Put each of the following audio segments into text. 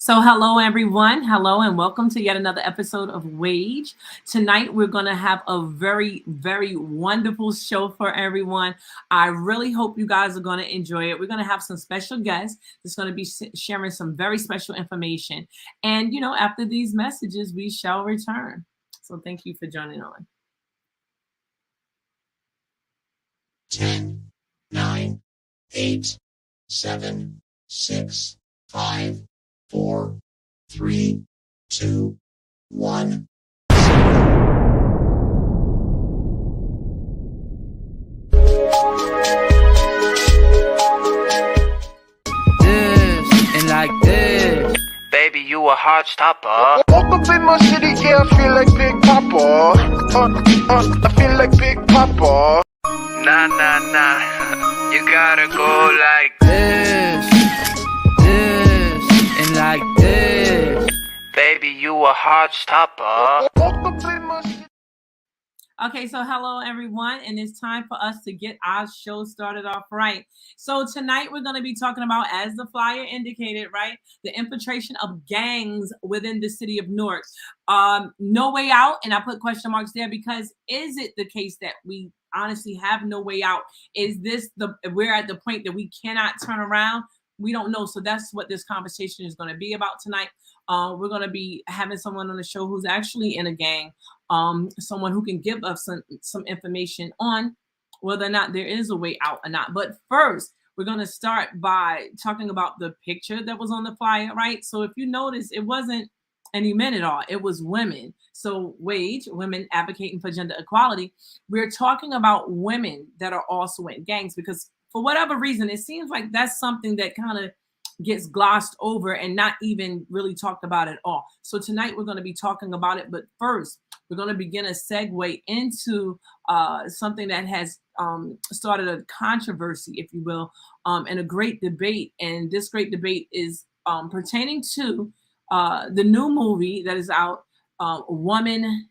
So, hello everyone. Hello and welcome to yet another episode of W.A.G.E. Tonight, we're going to have a very wonderful show for everyone. I really hope you guys are going to enjoy it. We're going to have some special guests that's going to be sharing some very special information. And, after these messages, we shall return. So, thank you for joining on. 10, 9, 8, 7, 6, 5, 4, 3, 2, 1. This and like this. Baby, you a heart stopper. Woke up in my city, yeah, I feel like Big Papa. I feel like Big Papa. Nah. You gotta go like this, and like this. Baby, you a heart stopper. Woke up in my city. Okay, so hello everyone, and it's time for us to get our show started off right. So tonight we're going to be talking about, as the flyer indicated, right, the infiltration of gangs within the city of Newark. No way out, and I put question marks there because is it the case that we honestly have no way out? Is this we're at the point that we cannot turn around? We don't know. So that's what this conversation is going to be about tonight. We're going to be having someone on the show who's actually in a gang, someone who can give us some information on whether or not there is a way out or not. But first, we're going to start by talking about the picture that was on the flyer, right? So if you notice, it wasn't any men at all. It was women. So W.A.G.E, women advocating for gender equality. We're talking about women that are also in gangs because for whatever reason, it seems like that's something that kind of gets glossed over and not even really talked about at all. So tonight we're going to be talking about it. But first, we're going to begin a segue into something that has started a controversy, if you will, and a great debate. And this great debate is pertaining to the new movie that is out, Woman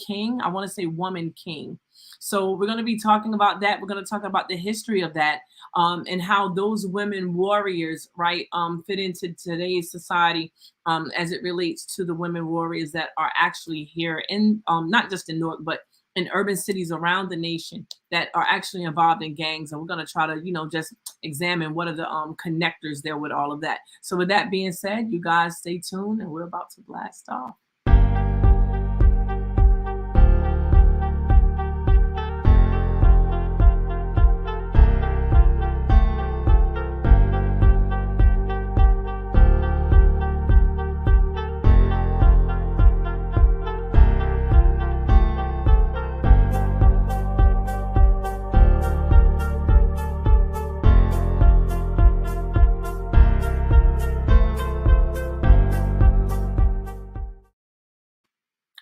King? I want to say Woman King. So we're going to be talking about that. We're going to talk about the history of that and how those women warriors, right, fit into today's society as it relates to the women warriors that are actually here in not just in Newark, but in urban cities around the nation that are actually involved in gangs. And we're going to try to, just examine what are the connectors there with all of that. So with that being said, you guys stay tuned and we're about to blast off.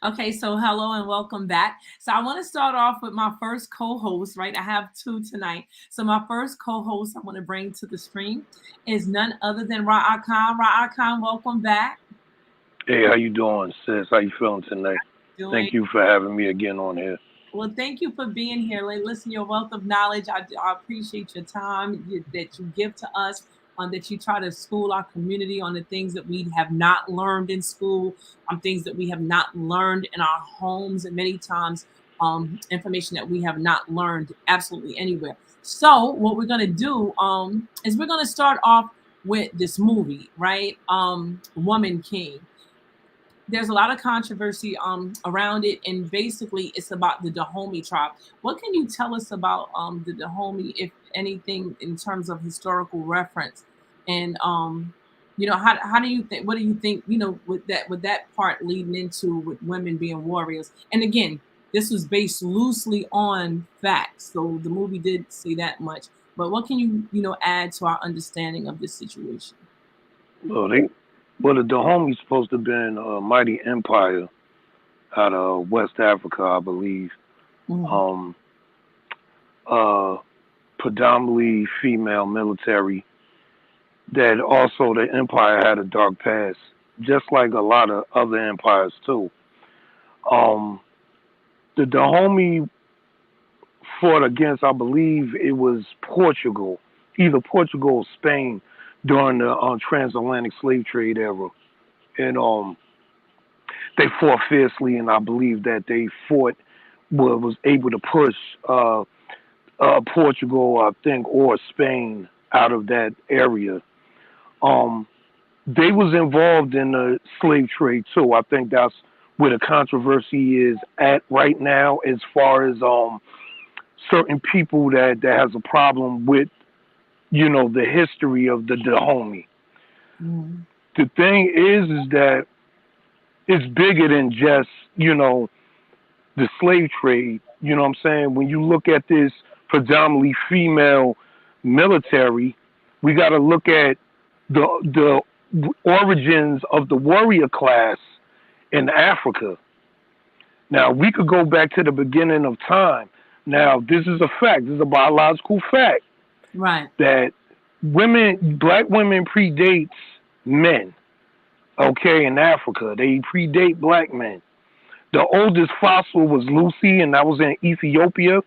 Okay, so hello and welcome back. So I want to start off with my first co-host, right? I have two tonight. So my first co-host I want to bring to the stream is none other than Ra Khan. Ra Khan, welcome back. Hey, how you doing, sis? How you feeling tonight? Thank you for having me again on here. Well, thank you for being here. Like, listen, your wealth of knowledge. I appreciate your time that you give to us, that you try to school our community on the things that we have not learned in school, things that we have not learned in our homes, and many times information that we have not learned absolutely anywhere. So what we're going to do is we're going to start off with this movie, right? Woman King. There's a lot of controversy around it, and basically it's about the Dahomey tribe. What can you tell us about the Dahomey, if anything, in terms of historical reference? And how do you think? What do you think? With that part leading into with women being warriors. And again, this was based loosely on facts, so the movie did say that much. But what can you add to our understanding of this situation? Well, the Dahomey's supposed to have been a mighty empire out of West Africa, I believe. Mm-hmm. Predominantly female military. That also the empire had a dark past, just like a lot of other empires too. The Dahomey fought against, I believe it was Portugal, either Portugal or Spain, during the transatlantic slave trade era, and they fought fiercely, and I believe that they fought was able to push Portugal, I think, or Spain out of that area. Um, they was involved in the slave trade too. I think that's where the controversy is at right now, as far as certain people that has a problem with the history of the Dahomey. Mm. The thing is that it's bigger than just the slave trade. You know what I'm saying? When you look at this predominantly female military, we got to look at the origins of the warrior class in Africa. Now, we could go back to the beginning of time. Now, this is a fact. This is a biological fact Right. that black women predates men. Okay, in Africa, they predate black men. The oldest fossil was Lucy, and that was in Ethiopia.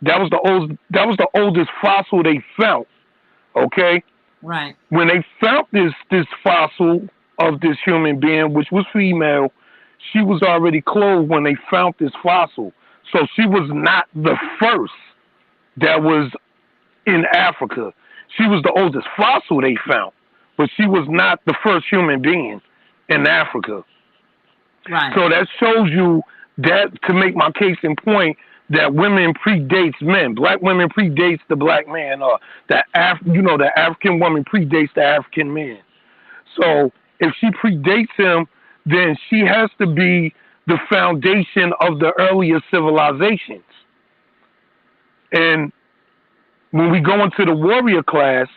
That was the oldest fossil they found. Okay, Right. when they found this fossil of this human being, which was female, she was already clothed when they found this fossil. So she was not the first that was in Africa. She was the oldest fossil they found, but she was not the first human being in Africa. Right. So that shows you that, to make my case in point, that women predates men. Black women predates the black man, or the African woman predates the African man. So if she predates him, then she has to be the foundation of the earlier civilizations. And when we go into the warrior class,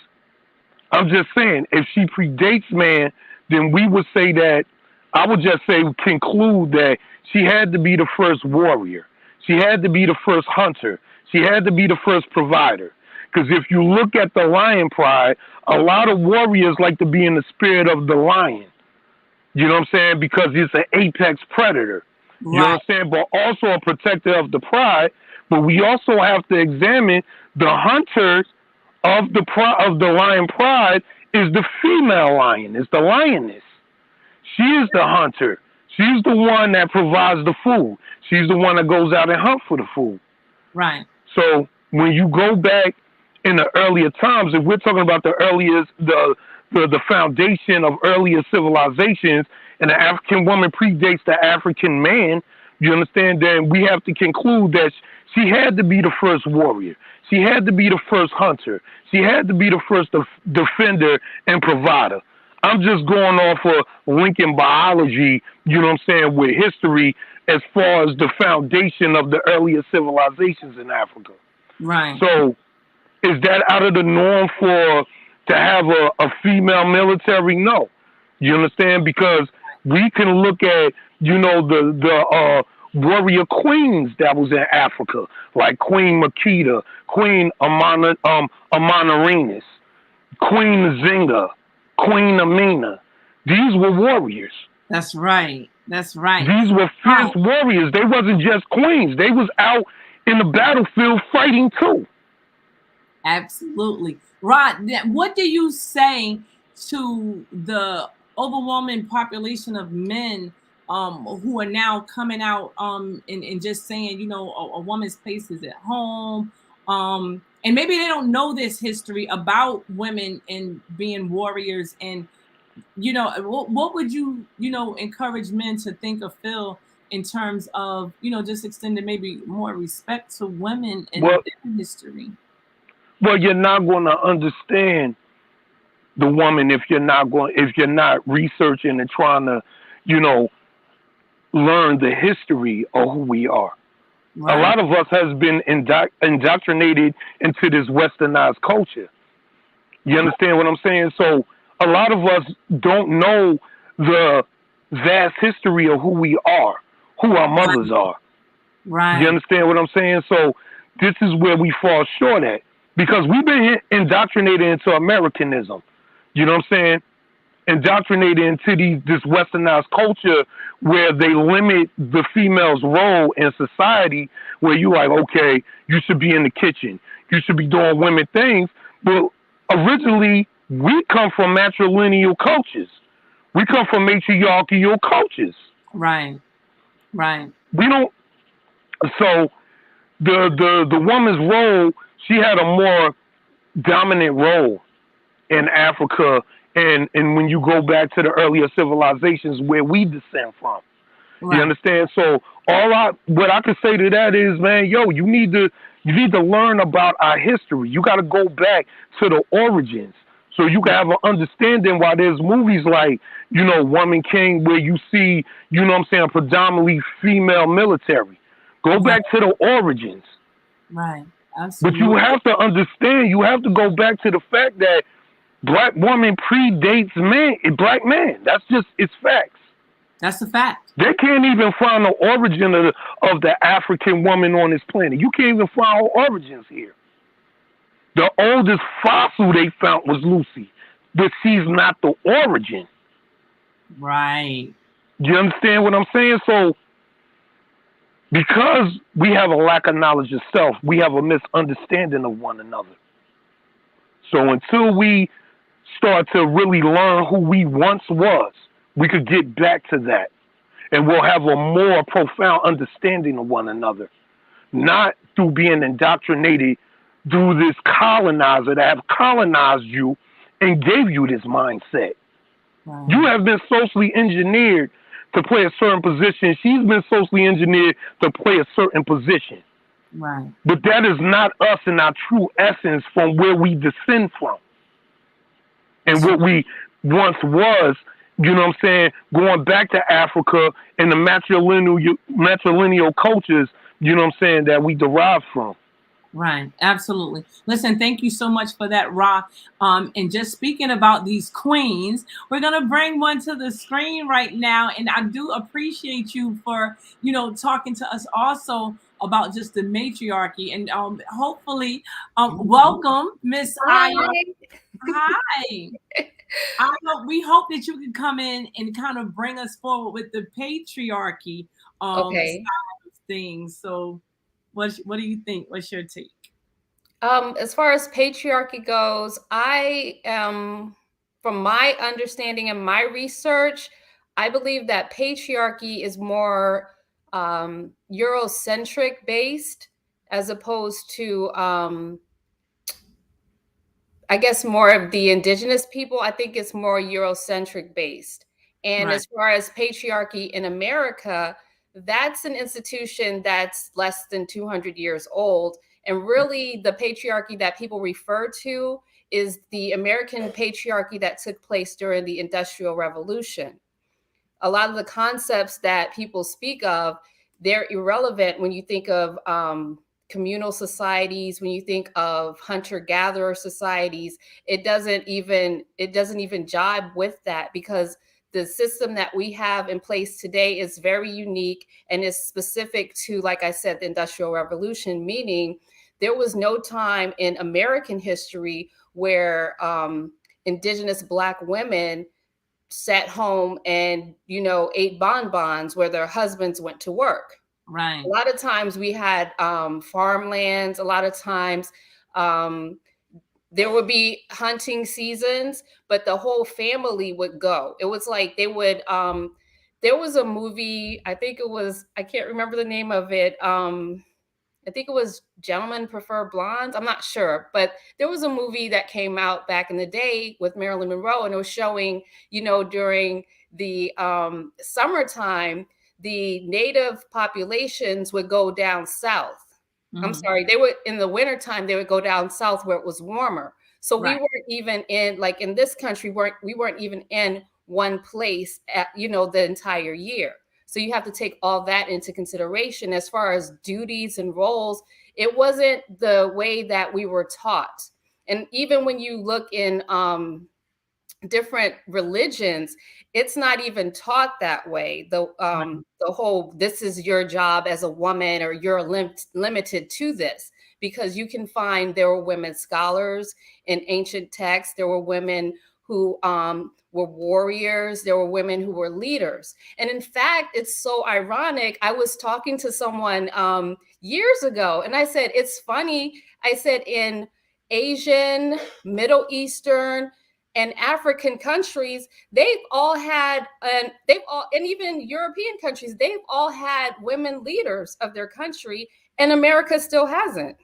I'm just saying, if she predates man, then we would say that, I would just say, conclude that she had to be the first warrior. She had to be the first hunter. She had to be the first provider. Because if you look at the lion pride, a lot of warriors like to be in the spirit of the lion. You know what I'm saying? Because it's an apex predator. You know what I'm saying? But also a protector of the pride. But we also have to examine the hunters of the lion pride is the female lion, is the lioness. She is the hunter. She's the one that provides the food. She's the one that goes out and hunt for the food. Right. So when you go back in the earlier times, if we're talking about the earliest, the foundation of earlier civilizations, and the African woman predates the African man, you understand, then we have to conclude that she had to be the first warrior. She had to be the first hunter. She had to be the first defender and provider. I'm just going off of linking biology, you know what I'm saying, with history as far as the foundation of the earlier civilizations in Africa. Right. So is that out of the norm to have a female military? No. You understand? Because we can look at, the warrior queens that was in Africa, like Queen Makeda, Queen Amanirenas, Queen Zinga, Queen Amina. These were warriors. That's right. That's right. These were fierce warriors. They wasn't just queens. They was out in the battlefield fighting too. Absolutely. Rod, what do you say to the overwhelming population of men who are now coming out and just saying, a woman's place is at home, and maybe they don't know this history about women and being warriors, and what would you encourage men to think or feel in terms of just extending maybe more respect to women in their history? Well, you're not going to understand the woman if you're not researching and trying to learn the history of who we are. Right. A lot of us has been indoctrinated into this westernized culture. You understand what I'm saying? So a lot of us don't know the vast history of who we are, who our mothers are. Right. You understand what I'm saying? So this is where we fall short at, because we've been indoctrinated into Americanism. You know what I'm saying? Indoctrinated into this westernized culture where they limit the female's role in society, where you're like, okay, you should be in the kitchen. You should be doing women things. But originally, We come from matrilineal cultures. We come from matriarchal cultures. Right. Right. We don't. So the woman's role, she had a more dominant role in Africa, and when you go back to the earlier civilizations where we descend from. Right. You understand? So what I can say to that is, man, yo, you need to learn about our history. You got to go back to the origins, so you can have an understanding why there's movies like, Woman King, where you see, what I'm saying, predominantly female military. Go back to the origins. Right. But Absolutely. you have to understand, you have to go back to the fact that black woman predates black man. That's just, it's facts. That's a fact. They can't even find the origin of the African woman on this planet. You can't even find her origins here. The oldest fossil they found was Lucy, but she's not the origin. Right. You understand what I'm saying? So, because we have a lack of knowledge of self, we have a misunderstanding of one another. So until we start to really learn who we once was, we could get back to that. And we'll have a more profound understanding of one another. Not through being indoctrinated through this colonizer that have colonized you and gave you this mindset. Right. You have been socially engineered to play a certain position. She's been socially engineered to play a certain position. Right. But that is not us in our true essence from where we descend from. And what we once was, going back to Africa and the matrilineal cultures, that we derive from. Right. Absolutely. Listen, thank you so much for that, Ra. And just speaking about these queens, we're going to bring one to the screen right now. And I do appreciate you for, talking to us also about just the matriarchy. And hopefully, welcome, Miss Aya. Hi. We hope that you can come in and kind of bring us forward with the patriarchy side of things. So what do you think? What's your take? As far as patriarchy goes, I am, from my understanding and my research, I believe that patriarchy is more Eurocentric based as opposed to I guess more of the indigenous people. I think it's more Eurocentric based. And Right. as far as patriarchy in America, that's an institution that's less than 200 years old. And really, the patriarchy that people refer to is the American patriarchy that took place during the Industrial Revolution. A lot of the concepts that people speak of, they're irrelevant when you think of communal societies, when you think of hunter-gatherer societies. It doesn't even jibe with that, because the system that we have in place today is very unique and is specific to, like I said, the Industrial Revolution, meaning there was no time in American history where indigenous Black women sat home and, ate bonbons where their husbands went to work. Right. A lot of times we had farmlands. A lot of times there would be hunting seasons, but the whole family would go. It was like they would, there was a movie, I can't remember the name of it. I think it was Gentlemen Prefer Blondes. I'm not sure, but there was a movie that came out back in the day with Marilyn Monroe, and it was showing, during the summertime, the native populations would go down south. I'm sorry, they would, in the wintertime, they would go down south where it was warmer. So we weren't even in, like in this country, we weren't even in one place at, the entire year. So you have to take all that into consideration. As far as duties and roles, it wasn't the way that we were taught. And even when you look in different religions, it's not even taught that way. The whole, this is your job as a woman, or you're limited to this, because you can find there were women scholars in ancient texts. There were women who were warriors. There were women who were leaders. And in fact, it's so ironic. I was talking to someone years ago, and I said, it's funny. I said, in Asian, Middle Eastern, and African countries, they've all had, and even European countries, they've all had women leaders of their country, and America still hasn't.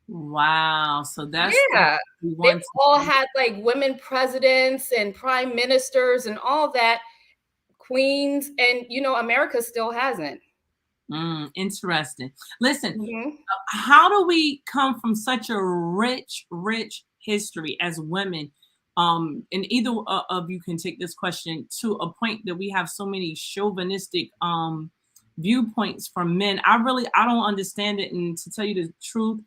Wow. So that's Yeah. we They've want to all had like women presidents and prime ministers and all that, queens, and America still hasn't. Interesting. Listen, Mhm. how do we come from such a rich, rich history as women? And either of you can take this question to a point that we have so many chauvinistic viewpoints from men. I don't understand it. And to tell you the truth,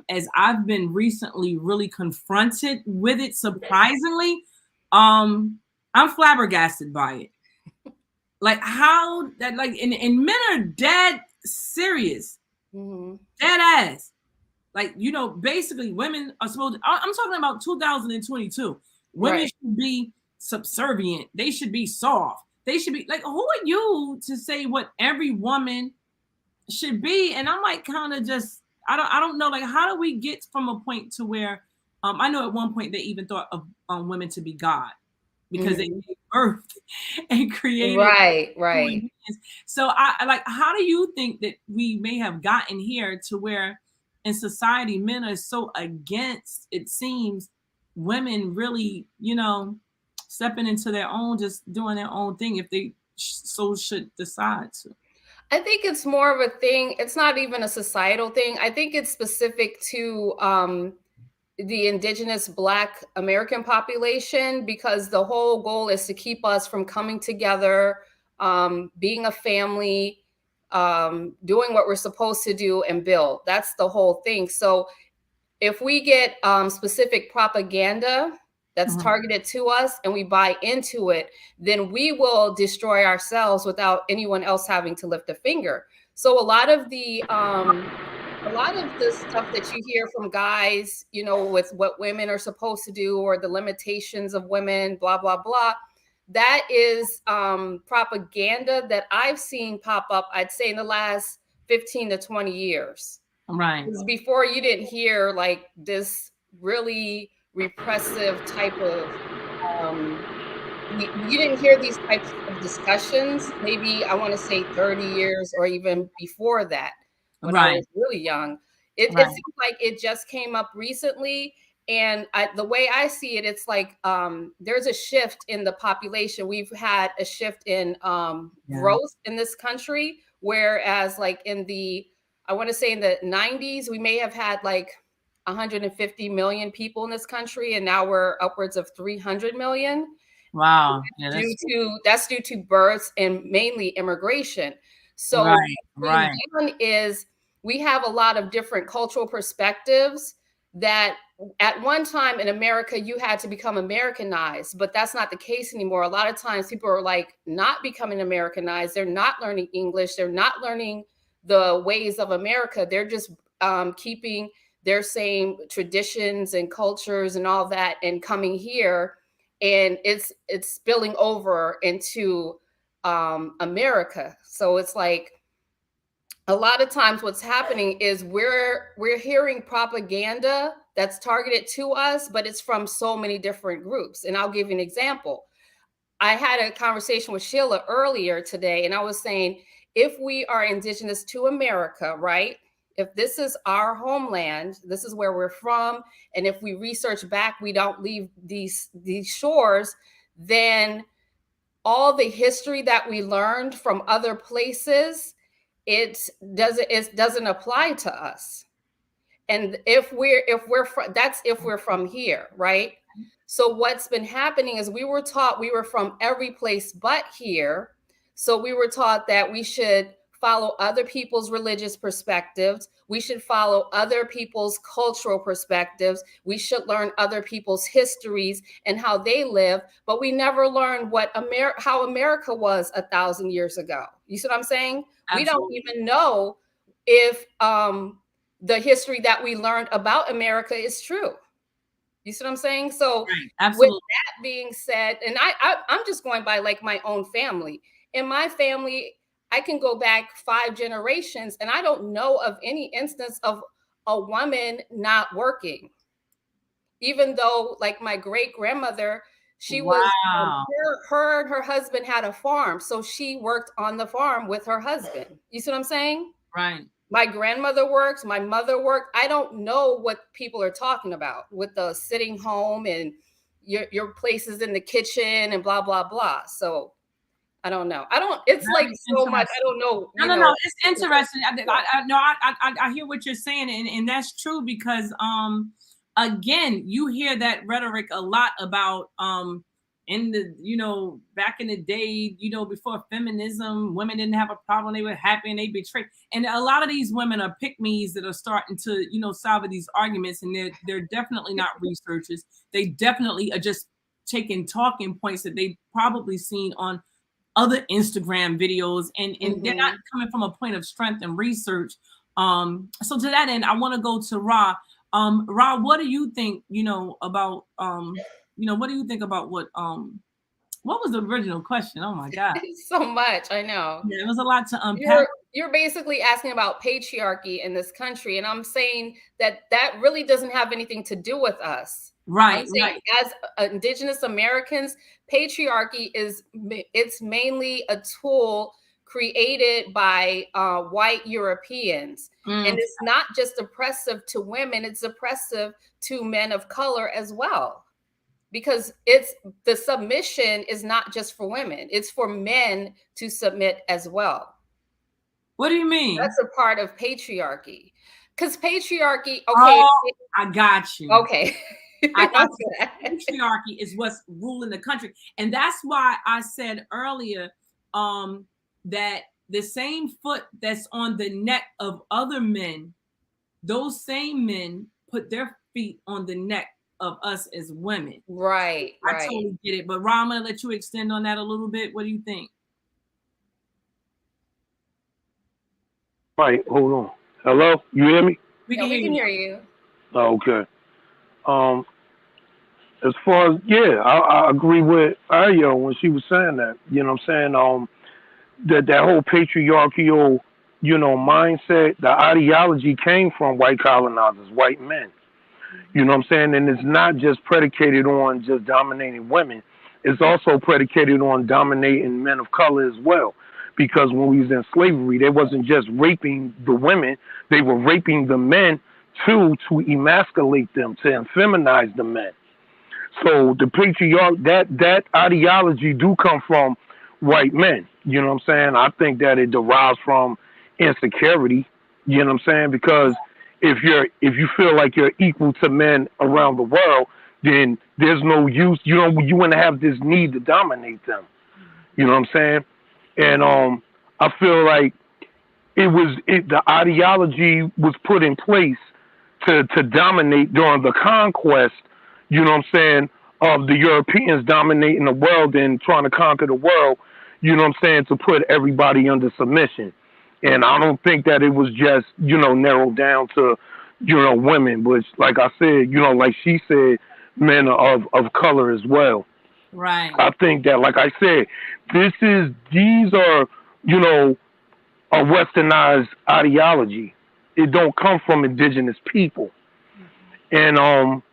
as I've been recently really confronted with it, surprisingly, I'm flabbergasted by it. Like how that and men are dead serious, dead ass. Like, basically women are I'm talking about 2022. Women Right. should be subservient. They should be soft. They should be like, who are you to say what every woman should be? And I'm like, kind of just, I don't know. Like, how do we get from a point to where, I know at one point they even thought of women to be God because they gave birth and created. Right. So I like, how do you think that we may have gotten here to where in society men are so against, it seems, women really, stepping into their own, just doing their own thing if they so should decide to? I think it's more of a thing. It's not even a societal thing. I think it's specific to the indigenous Black American population, because the whole goal is to keep us from coming together, being a family, doing what we're supposed to do and build. That's the whole thing. So if we get specific propaganda that's targeted to us and we buy into it, then we will destroy ourselves without anyone else having to lift a finger. So a lot of the stuff that you hear from guys, with what women are supposed to do or the limitations of women, blah, blah, blah, that is propaganda that I've seen pop up, I'd say, in the last 15 to 20 years. Right. Because before, you didn't hear like this really repressive type of, you didn't hear these types of discussions, maybe I want to say 30 years or even before that, when I Right. was really young. It Right. seems like it just came up recently. And the way I see it, it's like there's a shift in the population. We've had a shift in growth in this country, whereas like I want to say in the 90s, we may have had like 150 million people in this country, and now we're upwards of 300 million. Wow. That's due to births and mainly immigration. So Right. what's being done is we have a lot of different cultural perspectives that at one time in America, you had to become Americanized, but that's not the case anymore. A lot of times people are like not becoming Americanized. They're not learning English. They're not learning the ways of America. They're just keeping their same traditions and cultures and all that and coming here. And it's spilling over into America. So it's like, a lot of times what's happening is we're hearing propaganda that's targeted to us, but it's from so many different groups. And I'll give you an example. I had a conversation with Sheila earlier today, and I was saying, if we are indigenous to America, right? If this is our homeland, this is where we're from, and if we research back, we don't leave these shores, then all the history that we learned from other places, it doesn't apply to us. And if we're from here, right? So what's been happening is we were taught we were from every place but here. So we were taught that we should follow other people's religious perspectives. We should follow other people's cultural perspectives. We should learn other people's histories and how they live. But we never learned how America was 1,000 years ago. You see what I'm saying? Absolutely. We don't even know if the history that we learned about America is true. You see what I'm saying? So with that being said, and I'm just going by like my own family. In my family, I can go back 5 generations and I don't know of any instance of a woman not working. Even though, like my great grandmother, she was Wow. her and her husband had a farm, so she worked on the farm with her husband. You see what I'm saying? Right. My grandmother works, my mother worked. I don't know what people are talking about with the sitting home and your places in the kitchen and blah blah blah. So I don't know. I don't. It's like Very so much. I interesting. don't know. No, You no, no. know. It's interesting. I hear what you're saying, and that's true because again, you hear that rhetoric a lot about in the back in the day, before feminism, women didn't have a problem, they were happy and they betrayed. And a lot of these women are pick me's that are starting to, solve these arguments, and they're definitely not researchers. They definitely are just taking talking points that they probably seen on other Instagram videos, and they're not coming from a point of strength and research. So to that end, I want to go to Ra. Ra, what do you think, about what do you think about what was the original question? Oh my God. So much. I know. Yeah, it was a lot to unpack. You're basically asking about patriarchy in this country, and I'm saying that really doesn't have anything to do with us. Right, I'm saying right. as Indigenous Americans, patriarchy it's mainly a tool created by white Europeans. And it's not just oppressive to women, it's oppressive to men of color as well. Because the submission is not just for women, it's for men to submit as well. What do you mean? That's a part of patriarchy. Because patriarchy, okay. Oh, I got you. Okay. I got you. Patriarchy is what's ruling the country. And that's why I said earlier that the same foot that's on the neck of other men, those same men put their feet on the neck of us as women. Right. I totally get it. But Ron, I'm going to let you extend on that a little bit. What do you think? Right, hold on. Hello, you hear me? We can hear you. Okay. As far as I agree with Ayo when she was saying that. You know what I'm saying? That whole patriarchal, mindset, the ideology came from white colonizers, white men. You know what I'm saying? And it's not just predicated on just dominating women. It's also predicated on dominating men of color as well. Because when we was in slavery, they wasn't just raping the women, they were raping the men too, to emasculate them, to feminize the men. So the patriarch, that ideology do come from white men. You know what I'm saying? I think that it derives from insecurity. You know what I'm saying? Because if you feel like you're equal to men around the world, then there's no use. You wouldn't have this need to dominate them. You know what I'm saying? And I feel like the ideology was put in place to dominate during the conquest. You know what I'm saying? Of the Europeans dominating the world and trying to conquer the world. You know what I'm saying? To put everybody under submission. And I don't think that it was just, narrowed down to, women, but like I said, like she said, men of color as well. Right. I think that, like I said, these are, a westernized ideology. It don't come from indigenous people. And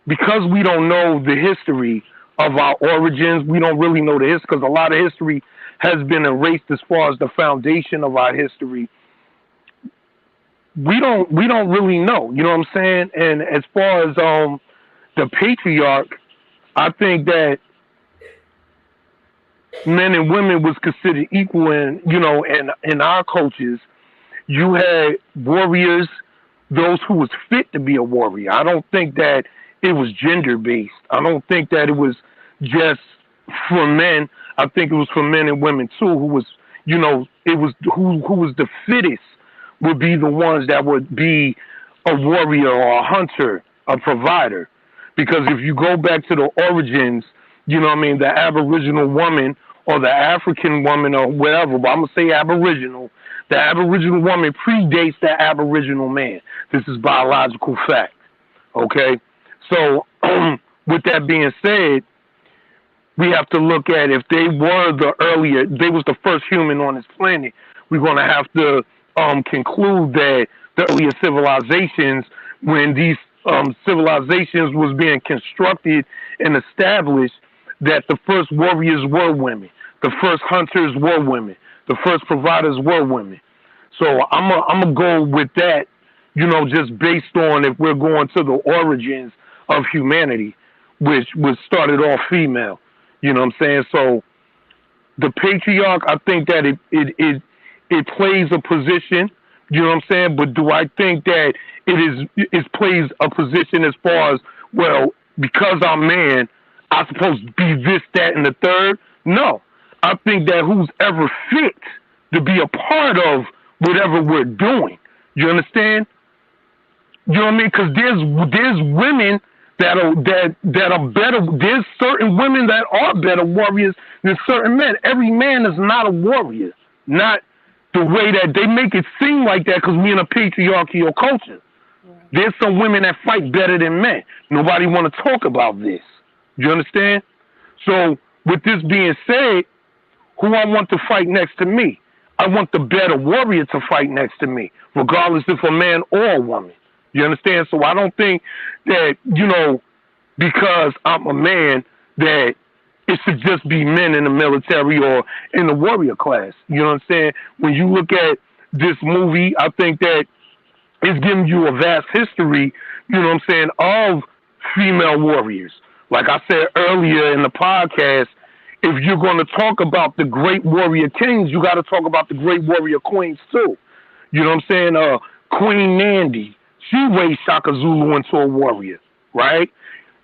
because we don't know the history of our origins, we don't really know the history, because a lot of history has been erased as far as the foundation of our history. We don't really know, you know what I'm saying? And as far as the patriarch, I think that men and women was considered equal in our cultures. You had warriors, those who was fit to be a warrior. I don't think that it was gender based. I don't think that it was just for men. I think it was for men and women too, who was, it was who was the fittest would be the ones that would be a warrior or a hunter, a provider. Because if you go back to the origins, the Aboriginal woman or the African woman or whatever, but I'm going to say Aboriginal. The Aboriginal woman predates the Aboriginal man. This is biological fact. Okay? So, with that being said, we have to look at if they was the first human on this planet, we're going to have to conclude that the earlier civilizations, when these civilizations was being constructed and established, that the first warriors were women, the first hunters were women, the first providers were women. So I'm gonna go with that, just based on if we're going to the origins of humanity, which was started off female. You know what I'm saying? So the patriarch, I think that it plays a position. You know what I'm saying? But do I think that it plays a position as far as, well, because I'm man, I'm supposed to be this, that, and the third? No. I think that who's ever fit to be a part of whatever we're doing. You understand? You know what I mean? Because there's women that are better. There's certain women that are better warriors than certain men. Every man is not a warrior. Not the way that they make it seem like that, because we're in a patriarchal culture. Right. There's some women that fight better than men. Nobody want to talk about this. You understand? So with this being said, who I want to fight next to me? I want the better warrior to fight next to me, regardless if a man or a woman. You understand? So I don't think that, because I'm a man, that it should just be men in the military or in the warrior class. You know what I'm saying? When you look at this movie, I think that it's giving you a vast history, you know what I'm saying, of female warriors. Like I said earlier in the podcast, if you're going to talk about the great warrior kings, you got to talk about the great warrior queens too. You know what I'm saying? Queen Nandi, she raised Shaka Zulu into a warrior, right?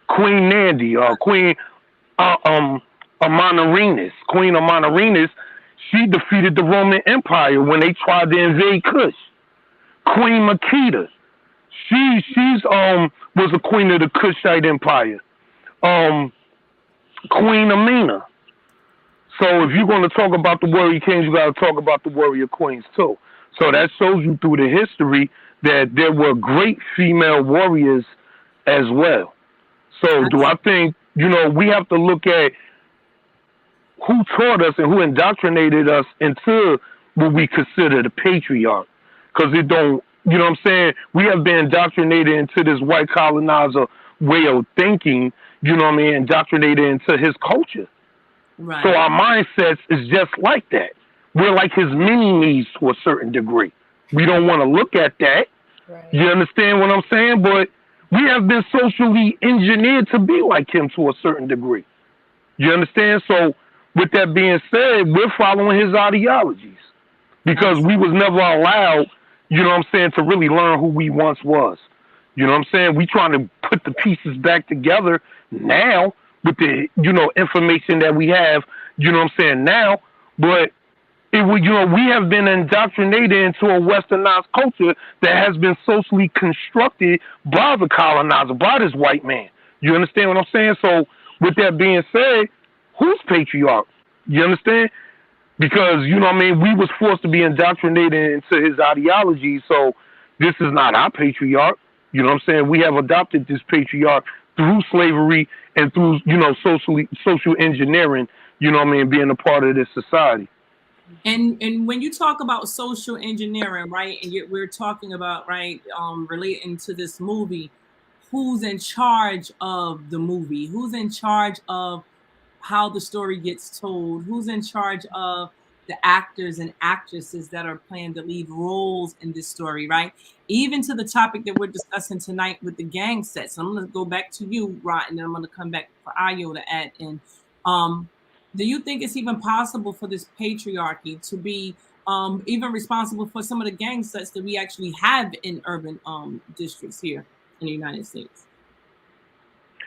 Queen Nandi, Queen Amanirenas, Queen Amanirenas, she defeated the Roman Empire when they tried to invade Kush. Queen Makeda, she's was a queen of the Kushite Empire. Queen Amina. So if you're going to talk about the warrior kings, you got to talk about the warrior queens too. So that shows you through the history that there were great female warriors as well. So do I think, we have to look at who taught us and who indoctrinated us into what we consider the patriarch. Because it don't, you know what I'm saying? We have been indoctrinated into this white colonizer way of thinking, you know what I mean? Indoctrinated into his culture. Right. So our mindsets is just like that. We're like his mini-me's to a certain degree. We don't want to look at that. Right. You understand what I'm saying? But we have been socially engineered to be like him to a certain degree. You understand? So with that being said, we're following his ideologies because we was never allowed, you know what I'm saying, to really learn who we once was. You know what I'm saying? We trying to put the pieces back together now with the, information that we have, you know what I'm saying, now. But it would, we have been indoctrinated into a westernized culture that has been socially constructed by the colonizer, by this white man. You understand what I'm saying? So with that being said, who's patriarch? You understand? Because, we was forced to be indoctrinated into his ideology. So this is not our patriarch. You know what I'm saying? We have adopted this patriarch through slavery and through, social engineering, being a part of this society. And when you talk about social engineering, right, and we're talking about, right, relating to this movie, who's in charge of the movie? Who's in charge of how the story gets told? Who's in charge of the actors and actresses that are playing the lead roles in this story, right? Even to the topic that we're discussing tonight with the gang sets. I'm going to go back to you, Rod, and then I'm going to come back for Ayo to add in. Do you think it's even possible for this patriarchy to be even responsible for some of the gang sets that we actually have in urban districts here in the United States?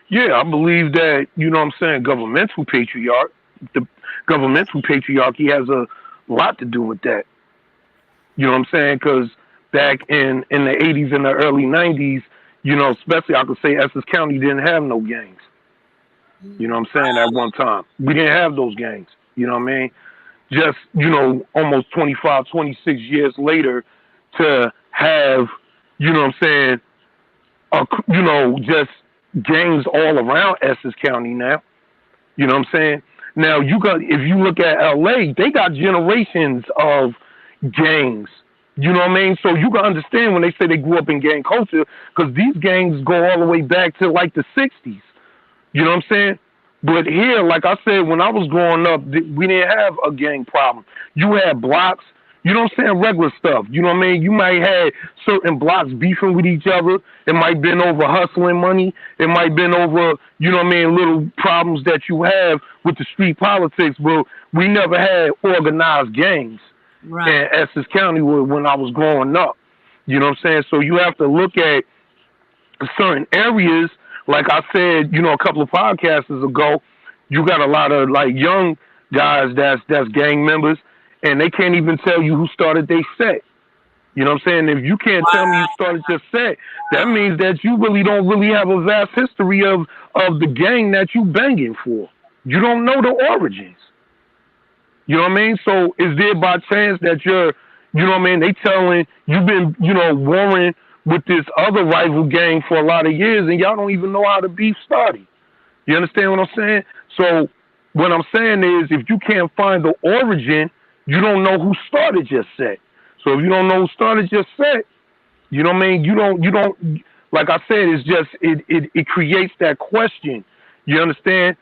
Yeah, I believe that, governmental patriarch, the governmental patriarchy has a lot to do with that. You know what I'm saying? Because back in the 80s and the early 90s, especially I could say Essex County didn't have no gangs. You know what I'm saying? At one time, we didn't have those gangs. You know what I mean? Just, almost 25, 26 years later to have, what I'm saying, just gangs all around Essex County now. You know what I'm saying? Now, if you look at LA, they got generations of gangs, You know what I mean? So you can understand when they say they grew up in gang culture, because these gangs go all the way back to like the 60s. You know what I'm saying? But here, like I said, when I was growing up, we didn't have a gang problem. You had blocks, you know what I'm saying, regular stuff. You know what I mean? You might have certain blocks beefing with each other. It might have been over hustling money. It might have been over, you know what I mean, little problems that you have with the street politics. But we never had organized gangs in Essex County when I was growing up. You know what I'm saying? So you have to look at certain areas. Like I said, you know, a couple of podcasts ago, you got a lot of like young guys that's gang members, and they can't even tell you who started their set. You know what I'm saying? If you can't tell me you started your set, that means that you really don't really have a vast history of the gang that you banging for. You don't know the origins. You know what I mean? So is there by chance that you're, you know what I mean, they telling you've been, you know, warring with this other rival gang for a lot of years, and y'all don't even know how the beef started. You understand what I'm saying? So what I'm saying is, if you can't find the origin, you don't know who started your set. So if you don't know who started your set, you know what I mean? You don't. Like I said, it's just it creates that question. You understand?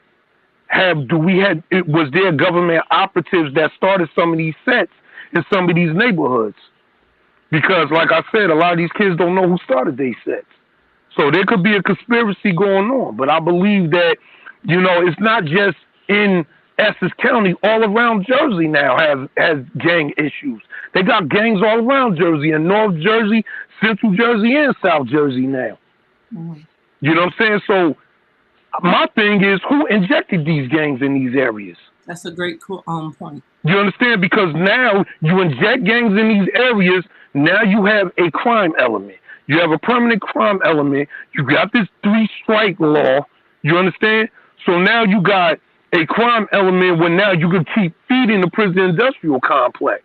Was there government operatives that started some of these sets in some of these neighborhoods? Because, like I said, a lot of these kids don't know who started these sets. So there could be a conspiracy going on. But I believe that, you know, it's not just in Essex County. All around Jersey now has gang issues. They got gangs all around Jersey, in North Jersey, Central Jersey, and South Jersey now. Mm-hmm. You know what I'm saying? So my thing is, who injected these gangs in these areas? That's a great point. You understand? Because now you inject gangs in these areas. Now you have a crime element. You have a permanent crime element. You got this 3-strike law. You understand? So now you got a crime element where now you can keep feeding the prison industrial complex.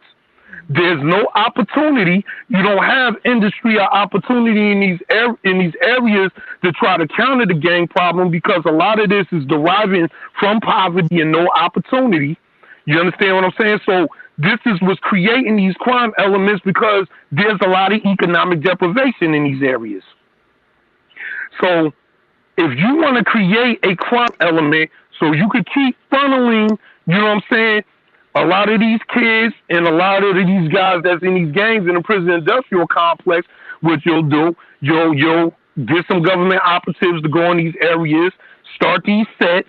There's no opportunity. You don't have industry or opportunity in these areas to try to counter the gang problem, because a lot of this is deriving from poverty and no opportunity. You understand what I'm saying? So this is what's creating these crime elements, because there's a lot of economic deprivation in these areas. So if you want to create a crime element so you could keep funneling, you know what I'm saying, a lot of these kids and a lot of these guys that's in these gangs in the prison industrial complex, what you'll do, you'll get some government operatives to go in these areas, start these sets.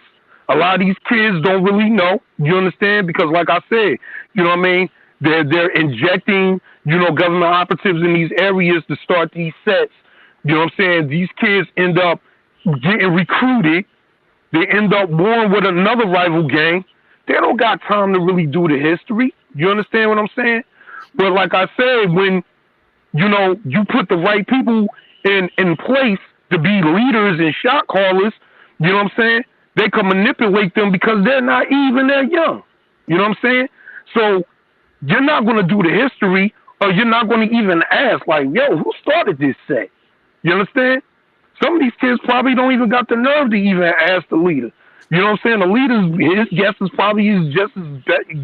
A lot of these kids don't really know, you understand? Because like I said, you know what I mean? They're injecting, you know, government operatives in these areas to start these sets. You know what I'm saying? These kids end up getting recruited. They end up warring with another rival gang. They don't got time to really do the history. You understand what I'm saying? But like I said, when, you know, you put the right people in place to be leaders and shot callers, you know what I'm saying? They can manipulate them because they're naive and they're young. You know what I'm saying? So you're not going to do the history, or you're not going to even ask, like, yo, who started this set? You understand? Some of these kids probably don't even got the nerve to even ask the leader. You know what I'm saying? The leader's, his guess is probably just as,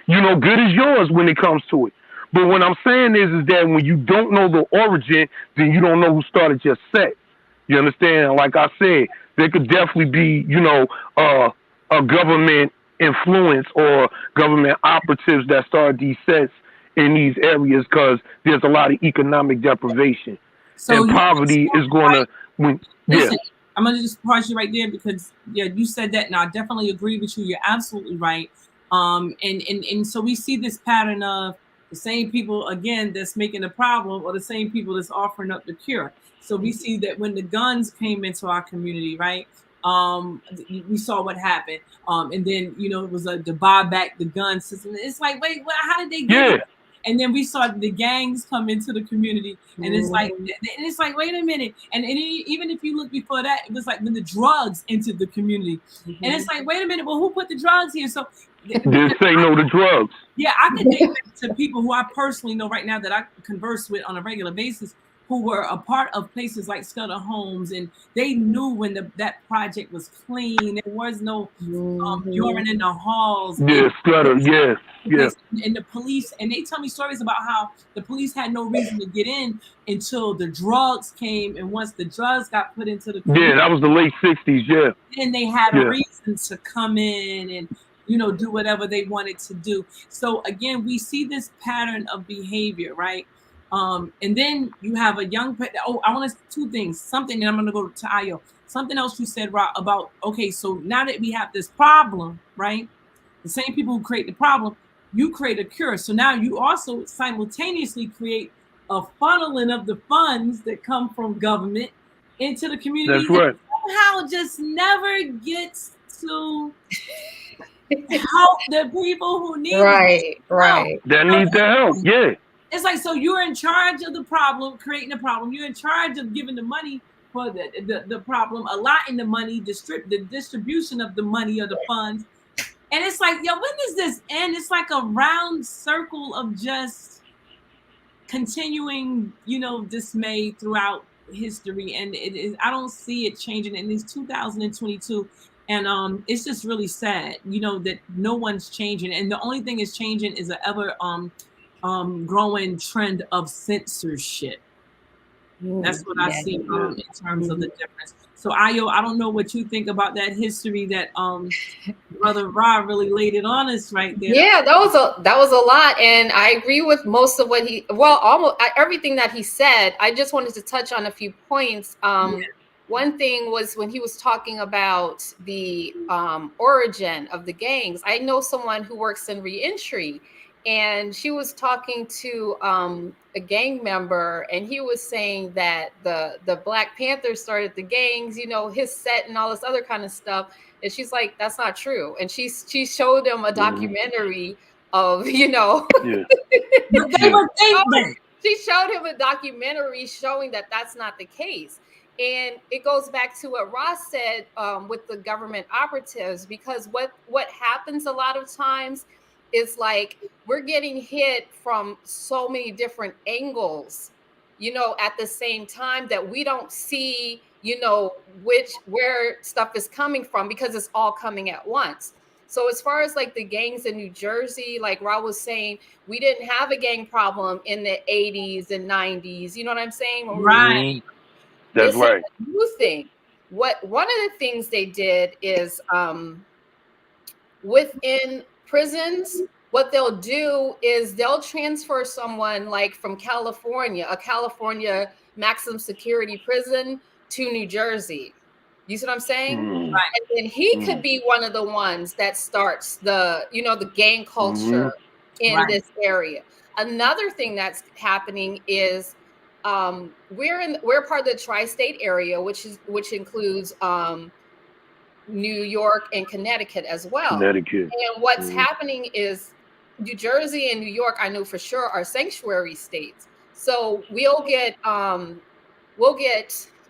you know, good as yours when it comes to it. But what I'm saying is that when you don't know the origin, then you don't know who started your set. You understand? Like I said, there could definitely be, you know, a government influence or government operatives that started these sets in these areas, because there's a lot of economic deprivation. So and poverty is going to, listen, I'm going to just pause you right there, because you said that, and I definitely agree with you. You're absolutely right. And so we see this pattern of the same people, again, that's making the problem, or the same people that's offering up the cure. So we see that when the guns came into our community, right, we saw what happened. And then, you know, it was to buy back the gun system. It's like, wait, how did they get it? And then we saw the gangs come into the community, and it's like, wait a minute. And even if you look before that, it was like when the drugs entered the community, and it's like, wait a minute, well, who put the drugs here? So just say no to drugs. Yeah, I can name it to people who I personally know right now that I converse with on a regular basis, who were a part of places like Scudder Homes, and they knew when that project was clean. There was no urine in the halls. Yeah, Scudder. Yes. Yeah. And the police, and they tell me stories about how the police had no reason to get in until the drugs came, and once the drugs got put into the community, Yeah, that was the late '60s. Yeah. then they had a reason to come in and do whatever they wanted to do. So again, we see this pattern of behavior, right? And then you have a young. Oh, I want to two things. Something, and I'm going to go to Ayo. Something else you said, Rob, about okay. So now that we have this problem, right? The same people who create the problem, you create a cure. So now you also simultaneously create a funneling of the funds that come from government into the community. That's right. Somehow just never gets to help the people who need right. That need the help. Yeah. It's like, so you're in charge of the problem, creating the problem. You're in charge of giving the money for the problem, allotting the money, the distribution of the money or the funds. And it's like, yo, when does this end? It's like a round circle of just continuing, dismay throughout history. And it is, I don't see it changing. And it's 2022. And it's just really sad, that no one's changing. And the only thing is changing is an ever growing trend of censorship. That's what I see in terms of the difference. So Ayo, I don't know what you think about that history that Brother Ra really laid it on us right there. Yeah, that was a lot, and I agree with most of what almost everything that he said. I just wanted to touch on a few points. One thing was when he was talking about the origin of the gangs. I know someone who works in reentry, and she was talking to a gang member, and he was saying that the Black Panthers started the gangs, his set and all this other kind of stuff. And she's like, that's not true. And she showed him a documentary of, She showed him a documentary showing that that's not the case. And it goes back to what Ross said with the government operatives, because what happens a lot of times is like we're getting hit from so many different angles, at the same time that we don't see, where stuff is coming from, because it's all coming at once. So as far as like the gangs in New Jersey, like Rob was saying, we didn't have a gang problem in the 80s and 90s. You know what I'm saying? Right. That's right. Is a new thing. One of the things they did is within prisons, what they'll do is they'll transfer someone like from California, a California maximum security prison, to New Jersey. You see what I'm saying? Right. And then he could be one of the ones that starts the gang culture in this area. Another thing that's happening is we're part of the tri-state area, which includes New York and Connecticut as well. And what's happening is New Jersey and New York, I know for sure, are sanctuary states. So we'll get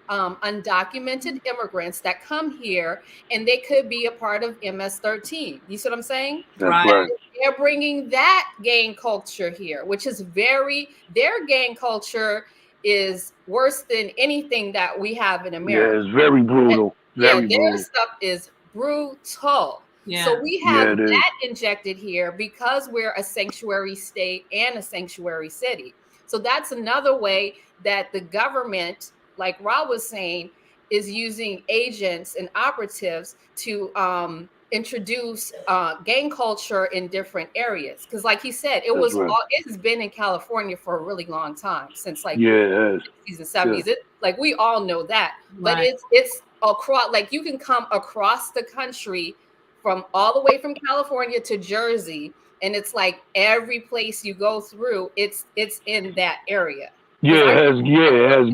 undocumented immigrants that come here, and they could be a part of MS-13. You see what I'm saying? That's right. They're bringing that gang culture here, which is their gang culture is worse than anything that we have in America. Yeah, it's very brutal. Their stuff is brutal. Yeah. So we have that injected here because we're a sanctuary state and a sanctuary city. So that's another way that the government, like Rob was saying, is using agents and operatives to introduce gang culture in different areas. Because like he said, it has been in California for a really long time, since like the 60s and 70s. Like we all know that. But it's across, like you can come across the country from all the way from California to Jersey, and it's like every place you go through, it's in that area. It has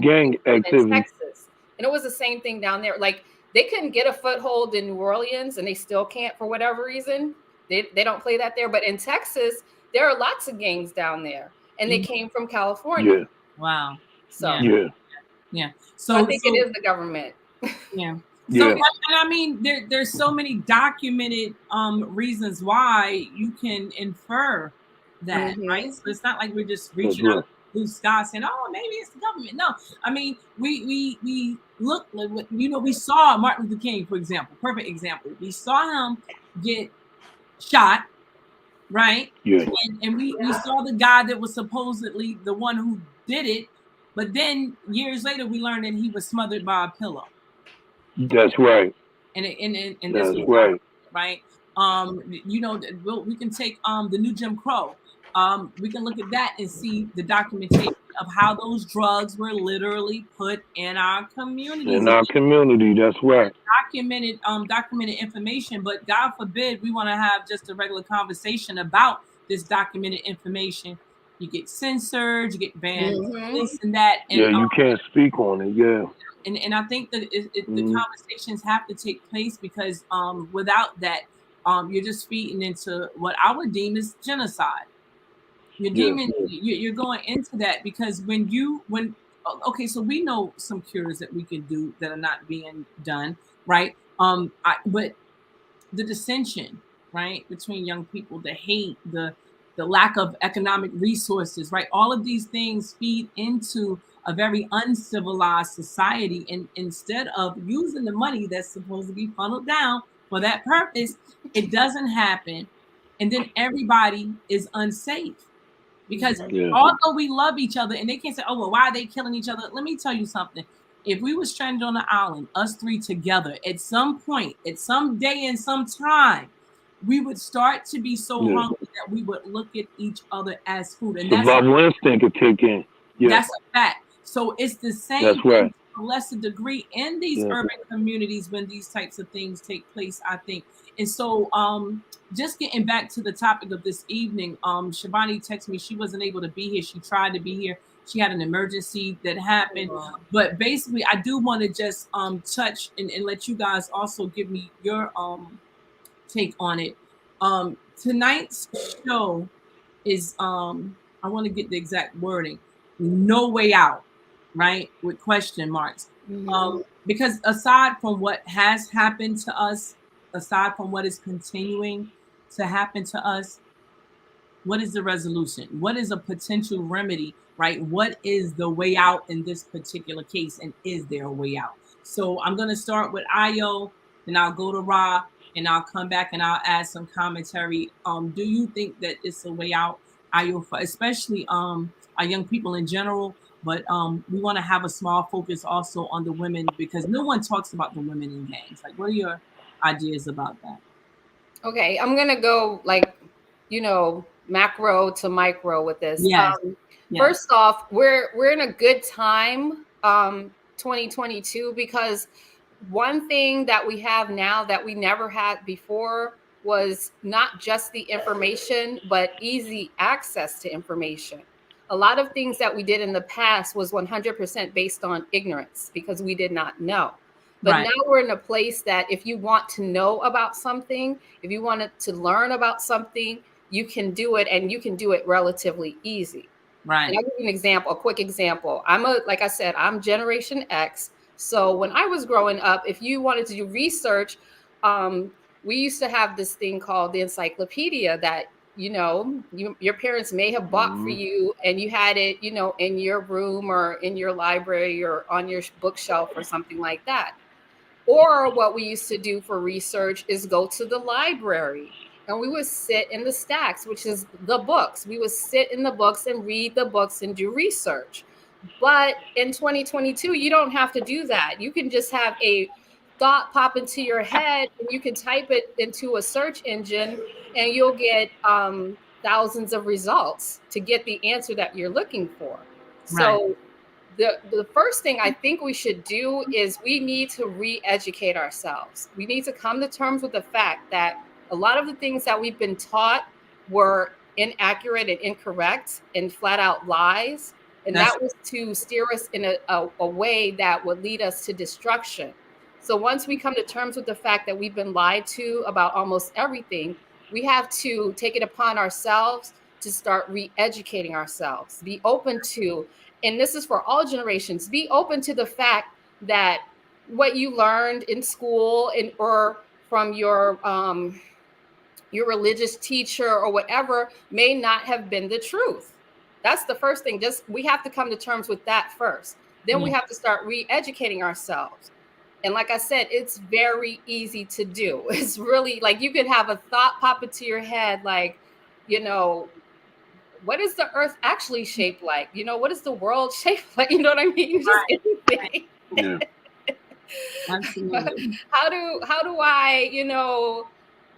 gang activity. In Texas. And it was the same thing down there. Like they couldn't get a foothold in New Orleans, and they still can't for whatever reason. They don't play that there. But in Texas, there are lots of gangs down there, and they came from California. Yeah. Wow. So So I think it is the government. Yeah. So and I mean, there's so many documented reasons why you can infer that, right? So it's not like we're just reaching out blue sky saying, "Oh, maybe it's the government." No, I mean, we look, we saw Martin Luther King, for example, perfect example. We saw him get shot, right? Yeah. And we saw the guy that was supposedly the one who did it, but then years later we learned that he was smothered by a pillow. That's right. And this That's was right. right. We can take the new Jim Crow. We can look at that and see the documentation of how those drugs were literally put in our communities. In our community, that's right. Documented information, but God forbid we want to have just a regular conversation about this documented information. You get censored, you get banned, this and that, and Yeah, you can't speak on it. Yeah. and I think that the conversations have to take place because without that, you're just feeding into what I would deem as genocide. You're going into that because okay, so we know some cures that we can do that are not being done, right? But the dissension, right, between young people, the hate, the lack of economic resources, right? All of these things feed into a very uncivilized society. And instead of using the money that's supposed to be funneled down for that purpose, it doesn't happen. And then everybody is unsafe. Because although we love each other, and they can't say, "Oh, well, why are they killing each other?" Let me tell you something. If we were stranded on an island, us three together, at some point, at some day and some time, we would start to be so hungry that we would look at each other as food. And survival instinct could kick in. That's a fact. So it's the same that's right. to a lesser degree in these urban communities when these types of things take place, I think. And so just getting back to the topic of this evening, Shabani texted me she wasn't able to be here. She tried to be here. She had an emergency that happened. But basically, I do want to just touch and let you guys also give me your take on it. Tonight's show is I want to get the exact wording. No way out, right? With question marks. Because aside from what has happened to us, aside from what is continuing to happen to us, what is the resolution? What is a potential remedy, right? What is the way out in this particular case? And is there a way out? So I'm going to start with Ayo, then I'll go to Ra, and I'll come back and I'll add some commentary. Do you think that it's a way out, Ayo, for especially our young people in general? But we want to have a small focus also on the women because no one talks about the women in gangs. Like, what are your ideas about that? Okay, I'm gonna go macro to micro with this. Yes. First off, we're in a good time, 2022, because one thing that we have now that we never had before was not just the information, but easy access to information. A lot of things that we did in the past was 100% based on ignorance because we did not know. But now we're in a place that if you want to know about something, if you wanted to learn about something, you can do it, and you can do it relatively easy. Right. And I'll give you an example, a quick example. Like I said, I'm Generation X. So when I was growing up, if you wanted to do research, we used to have this thing called the encyclopedia that, your parents may have bought for you, and you had it, in your room or in your library or on your bookshelf or something like that. Or what we used to do for research is go to the library, and we would sit in the stacks, which is the books. We would sit in the books and read the books and do research. But in 2022, you don't have to do that. You can just have a thought pop into your head, and you can type it into a search engine, and you'll get thousands of results to get the answer that you're looking for. So the first thing I think we should do is we need to re-educate ourselves. We need to come to terms with the fact that a lot of the things that we've been taught were inaccurate and incorrect and flat out lies. And that was to steer us in a way that would lead us to destruction. So once we come to terms with the fact that we've been lied to about almost everything, we have to take it upon ourselves to start re-educating ourselves. Be open to, and this is for all generations, be open to the fact that what you learned in school or from your religious teacher or whatever may not have been the truth. That's the first thing. Just we have to come to terms with that first. Then we have to start re-educating ourselves. And like I said, it's very easy to do. It's really like you could have a thought pop into your head, like, what is the earth actually shaped like? What is the world shaped like? You know what I mean? Just anything. Yeah. Absolutely. How do I,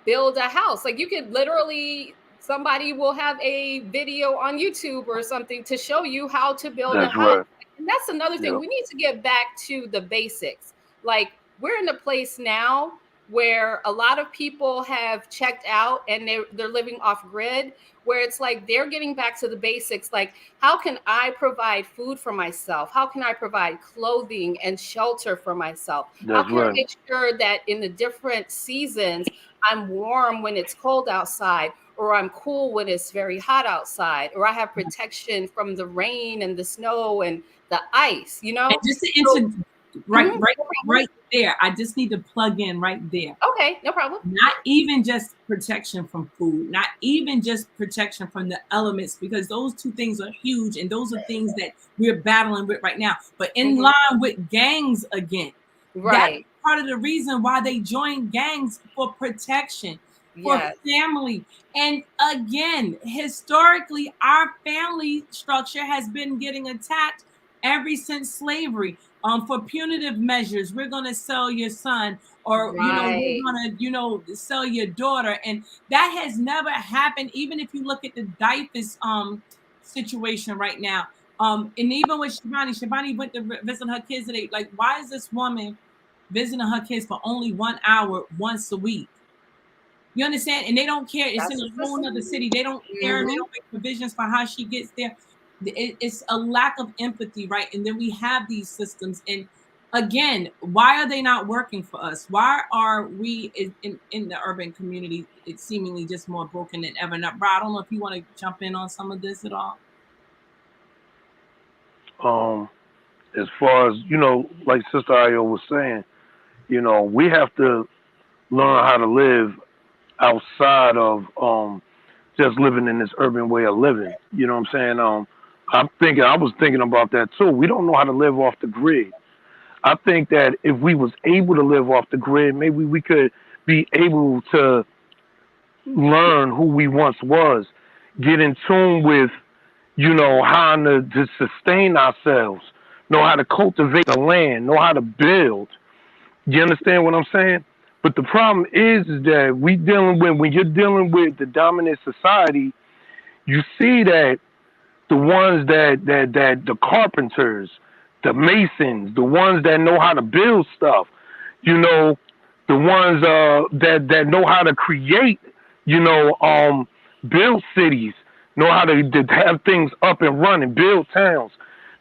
build a house? Like you could literally, somebody will have a video on YouTube or something to show you how to build a That's house. right. And that's another thing. Yep. We need to get back to the basics. Like we're in a place now where a lot of people have checked out and they're living off grid, where it's like they're getting back to the basics. Like, how can I provide food for myself? How can I provide clothing and shelter for myself? How That's can I right. make sure that in the different seasons I'm warm when it's cold outside, or I'm cool when it's very hot outside, or I have protection from the rain and the snow and the ice, And just to answer Mhm. right there, I just need to plug in right there. Okay, no problem. Not even just protection from food, not even just protection from the elements, because those two things are huge and those are things that we're battling with right now. But in line with gangs again, that's Right. part of the reason why they join gangs, for protection, for Yes. family. And again, historically, our family structure has been getting attacked ever since slavery. For punitive measures, we're going to sell your son, or we're Right. going to sell your daughter, and that has never happened. Even if you look at the DIFUS situation right now, and even with Shivani went to visit her kids today. Like, why is this woman visiting her kids for only 1 hour once a week? You understand? And they don't care. It's in That's a whole other city. They don't care. They don't make provisions for how she gets there. It's a lack of empathy, right? And then we have these systems. And again, why are they not working for us? Why are we in the urban community, it's seemingly just more broken than ever? Now, bro, I don't know if you want to jump in on some of this at all. As far as, like Sister Ayo was saying, we have to learn how to live outside of just living in this urban way of living. You know what I'm saying? I was thinking about that too. We don't know how to live off the grid. I think that if we was able to live off the grid, maybe we could be able to learn who we once was, get in tune with, how to sustain ourselves, know how to cultivate the land, know how to build. You understand what I'm saying? But the problem is that when you're dealing with the dominant society, you see that the ones that the carpenters, the masons, the ones that know how to build stuff, the ones that know how to create, build cities, know how to have things up and running, build towns.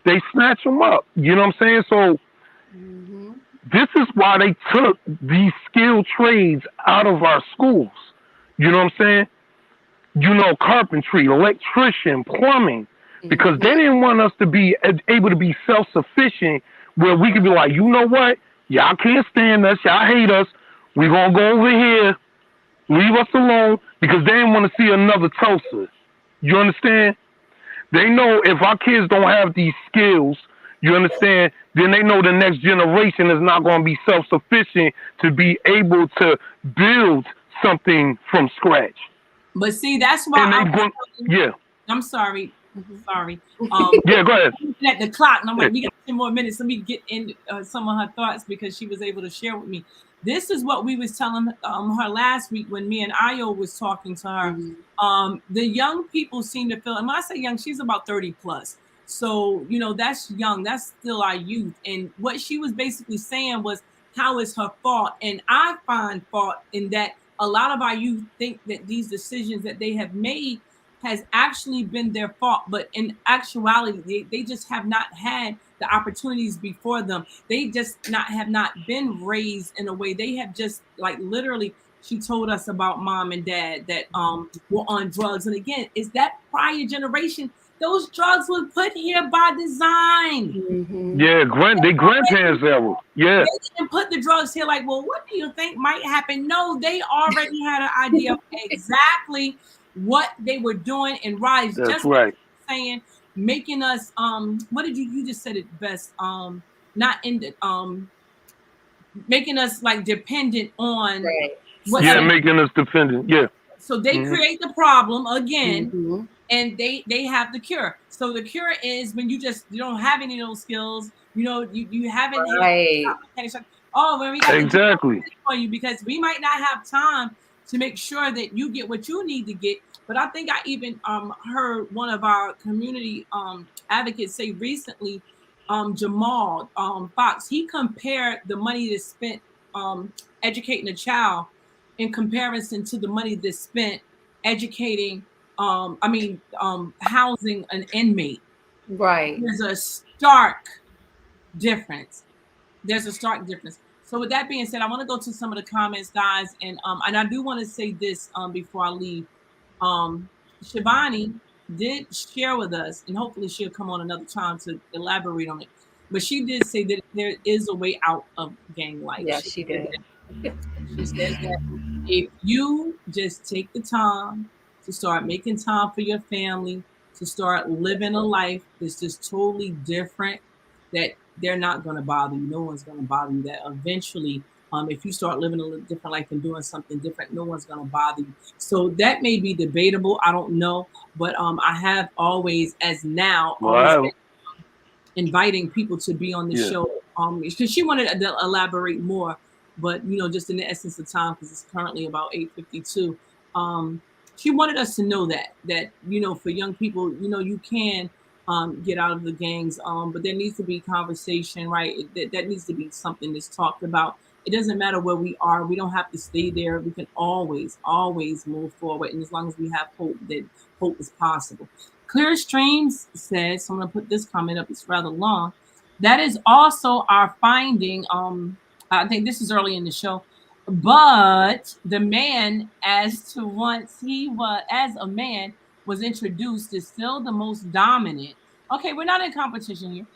They snatch them up. You know what I'm saying? So this is why they took these skilled trades out of our schools. You know what I'm saying? Carpentry, electrician, plumbing, because they didn't want us to be able to be self-sufficient, where we could be like, you know what? Y'all can't stand us. Y'all hate us. We're going to go over here. Leave us alone, because they didn't want to see another Tulsa. You understand? They know if our kids don't have these skills, you understand, then they know the next generation is not going to be self-sufficient to be able to build something from scratch. But see, that's why I'm sorry. Sorry. Yeah, go ahead. At the clock, and I'm like, we got 10 more minutes. Let me get in some of her thoughts, because she was able to share with me. This is what we was telling her last week when me and Ayo was talking to her. The young people seem to feel, and when I say young, she's about 30 plus. So, that's young. That's still our youth. And what she was basically saying was, how is her fault? And I find fault in that a lot of our youth think that these decisions that they have made has actually been their fault. But in actuality, they just have not had the opportunities before them. They just have not been raised in a way. They have just, like, literally, she told us about mom and dad that were on drugs. And again, is that prior generation? Those drugs were put here by design. Yeah, they grandparents era. Yeah. They didn't put the drugs here like, well, what do you think might happen? No, they already had an idea of exactly what they were doing and rise. That's just right. saying making us what did you just said it best, not in the making us like dependent on Right. whatever. Yeah, making us dependent. Yeah. So they create the problem again, Mhm. and they have the cure. So the cure is when you don't have any of those skills, you haven't hit Right. oh, when we got Exactly. the for you, because we might not have time to make sure that you get what you need to get. But I think I even heard one of our community advocates say recently, Jamal Fox, he compared the money that's spent educating a child in comparison to the money that's spent educating housing an inmate. Right. There's a stark difference. There's a stark difference. So with that being said, I want to go to some of the comments, guys, and I do want to say this before I leave. Shivani did share with us, and hopefully she'll come on another time to elaborate on it. But she did say that there is a way out of gang life. Yeah, she did. She said that if you just take the time to start making time for your family, to start living a life that's just totally different, that they're not going to bother you. No one's going to bother you. That eventually, if you start living a little different life and doing something different, no one's going to bother you. So that may be debatable. I don't know. But I have always, as now, always been inviting people to be on the show because she wanted to elaborate more, but just in the essence of time, because it's currently about 8:52. She wanted us to know that for young people, you can get out of the gangs, but there needs to be conversation, right? That needs to be something that's talked about. It doesn't matter where we are. We don't have to stay there. We can always move forward, and as long as we have hope, that hope is possible. Clear Streams says, so I'm going to put this comment up, it's rather long. That is also our finding. I think this is early in the show, but the man, as to once he was, as a man, was introduced, is still the most dominant. Okay, we're not in competition here.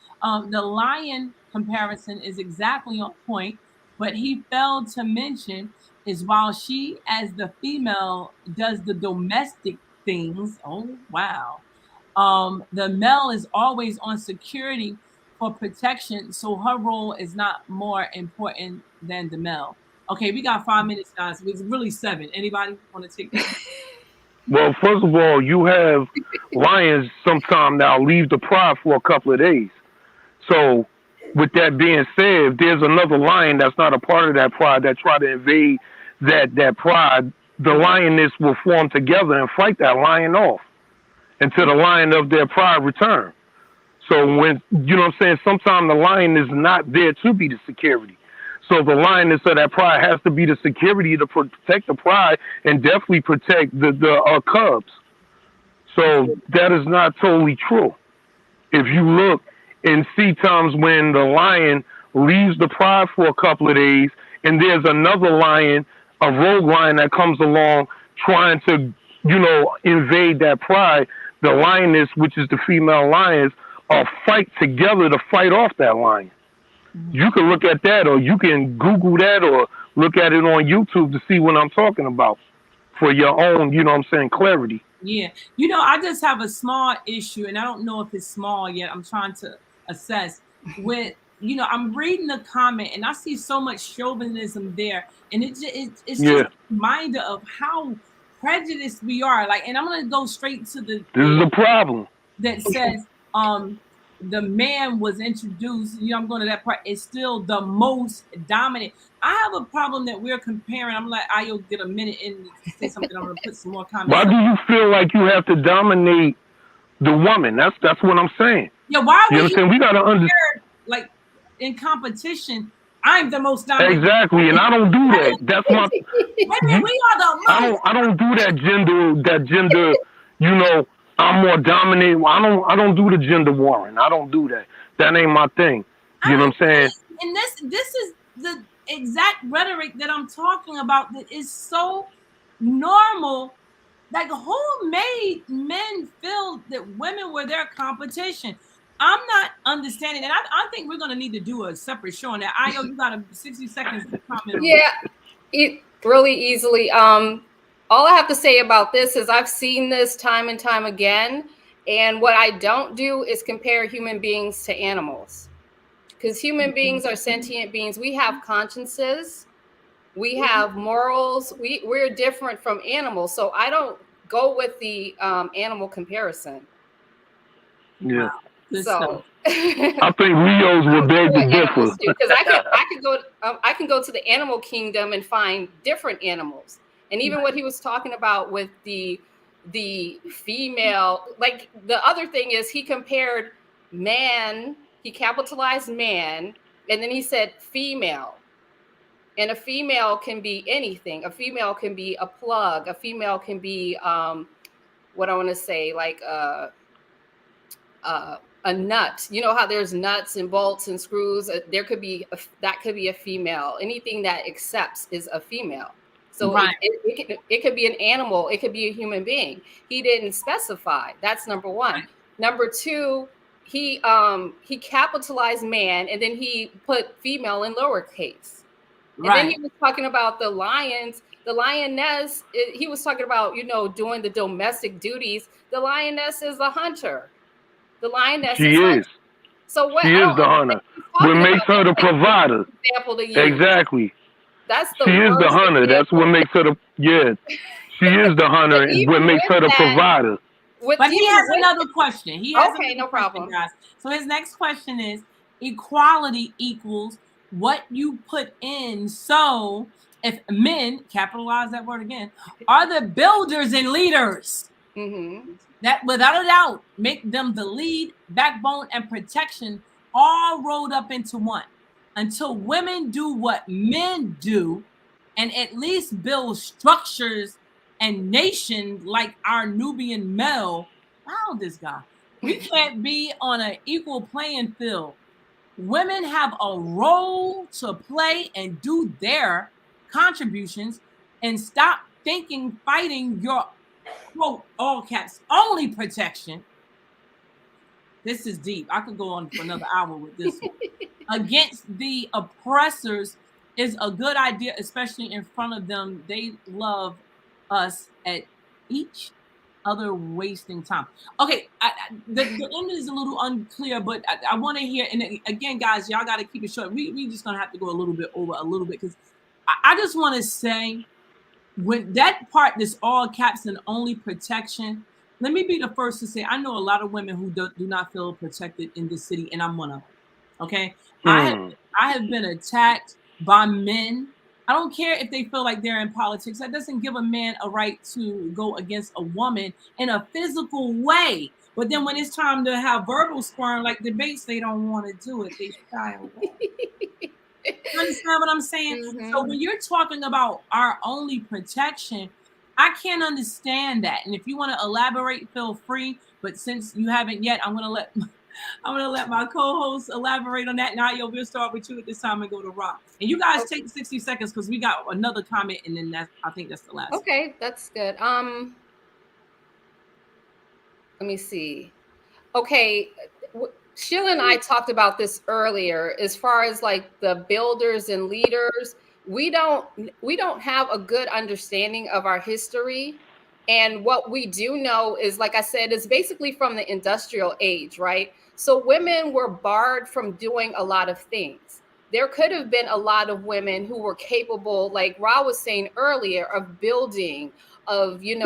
The lion comparison is exactly on point, but he failed to mention is while she, as the female, does the domestic things. Oh, wow. The male is always on security for protection, so her role is not more important than the male. Okay, we got 5 minutes, guys. It's really 7. Anybody want to take this? Well, first of all, you have lions sometime now leave the pride for a couple of days. So, with that being said, if there's another lion that's not a part of that pride that try to invade that pride, the lioness will form together and fight that lion off until the lion of their pride return. So when you know what I'm saying, sometimes the lion is not there to be the security. So the lioness of that pride has to be the security to protect the pride and definitely protect the cubs. So that is not totally true. If you look and see times when the lion leaves the pride for a couple of days, and there's another lion, a rogue lion that comes along trying to, invade that pride, the lioness, which is the female lions, fight together to fight off that lion. You can look at that, or you can Google that, or look at it on YouTube to see what I'm talking about for your own, clarity. Yeah. I just have a small issue, and I don't know if it's small yet. I'm trying to assess with, I'm reading the comment and I see so much chauvinism there. And it's just a reminder of how prejudiced we are. Like, and I'm going to go straight to this is the problem that says, the man was introduced, I'm going to that part, is still the most dominant. I have a problem that we're comparing. I'm like, I'll get a minute in to say something. I'm going to put some more comments. Why do you feel like you have to dominate the woman? That's what I'm saying. Yeah, why you understand? We got to understand. Like, in competition, I'm the most dominant. Exactly, and I don't do that. That's my. We are the most. I don't do that gender. I'm more dominant. I don't do the gender warring. I don't do that. That ain't my thing. You know what I'm saying? And this is the exact rhetoric that I'm talking about, that is so normal. Like, who made men feel that women were their competition? I'm not understanding, and I think we're going to need to do a separate show on that. You got 60 seconds to comment. Yeah, it really easily. All I have to say about this is I've seen this time and time again, And what I don't do is compare human beings to animals, because human beings are sentient beings. We have consciences, we have morals. We're different from animals, so I don't go with the animal comparison. Yeah. Wow. Good So I think Leos would beg to differ. because I can go to the animal kingdom and find different animals. And even what he was talking about with the female, like the other thing is he compared man, he capitalized man, and then he said female. And a female can be anything. A female can be a plug. A female can be what I want to say, like a nut. You know how there's nuts and bolts and screws. There could be that could be a female. Anything that accepts is a female. So Right. it could be an animal. It could be a human being. He didn't specify. That's number one. Right. Number two, he capitalized man, and then he put female in lowercase. And then he was talking about the lions, the lioness. He was talking about, doing the domestic duties. The lioness is a hunter. The lioness She is. So what? She is the hunter. What makes her the provider? Example to use. Exactly. That's she is the hunter. That's what makes her the She is the hunter, and what makes her the provider. But he has another question. He has no problem, guys. So his next question is: equality equals what you put in. So if men, capitalize that word again, are the builders and leaders, that without a doubt make them the lead, backbone, and protection, all rolled up into one. Until women do what men do and at least build structures and nations like our Nubian male, wow, this guy, we can't be on an equal playing field. Women have a role to play and do their contributions, and stop thinking fighting your, quote, all caps, only protection. This is deep. I could go on for another hour with this one. Against the oppressors is a good idea, especially in front of them. They love us at each other wasting time. Okay, the end is a little unclear, but I want to hear. And again, guys, y'all got to keep it short. We just gonna have to go a little bit over a little bit, because I just want to say, when that part, this all caps and only protection. Let me be the first to say, I know a lot of women who do not feel protected in this city, and I'm one of them. Okay, I have been attacked by men. I don't care if they feel like they're in politics. That doesn't give a man a right to go against a woman in a physical way. But then when it's time to have verbal sparring, like debates, they don't want to do it. They shy away. You understand what I'm saying? So when you're talking about our only protection, I can't understand that. And if you want to elaborate, feel free. But since you haven't yet, I'm gonna let my co-host elaborate on that. Now, we'll start with you at this time and go to Rob. And you guys take 60 seconds, because we got another comment, and then I think that's the last. Okay, that's good. Let me see. Okay, Sheila and I talked about this earlier. As far as like the builders and leaders, we don't have a good understanding of our history. And what we do know is, like I said, it's basically from the industrial age, right? So women were barred from doing a lot of things. There could have been a lot of women who were capable, like Ra was saying earlier, of building, of, being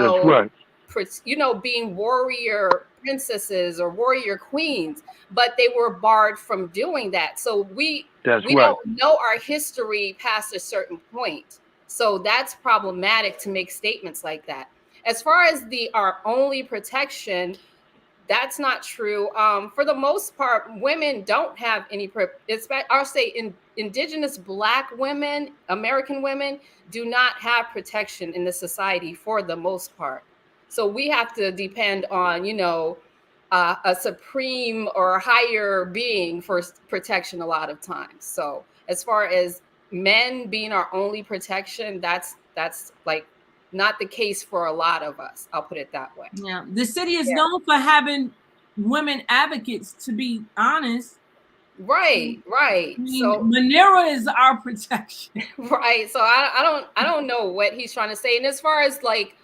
warrior princesses or warrior queens, but they were barred from doing that. So we don't know our history past a certain point. So that's problematic to make statements like that. As far as our only protection, that's not true. For the most part, women don't have any. I'll say indigenous Black women, American women, do not have protection in the society for the most part. So we have to depend on, a supreme or higher being for protection a lot of times. So as far as men being our only protection, that's like not the case for a lot of us. I'll put it that way. Yeah, the city is known for having women advocates, to be honest. Right. I mean, so Manera is our protection. Right. So I don't know what he's trying to say. And as far as like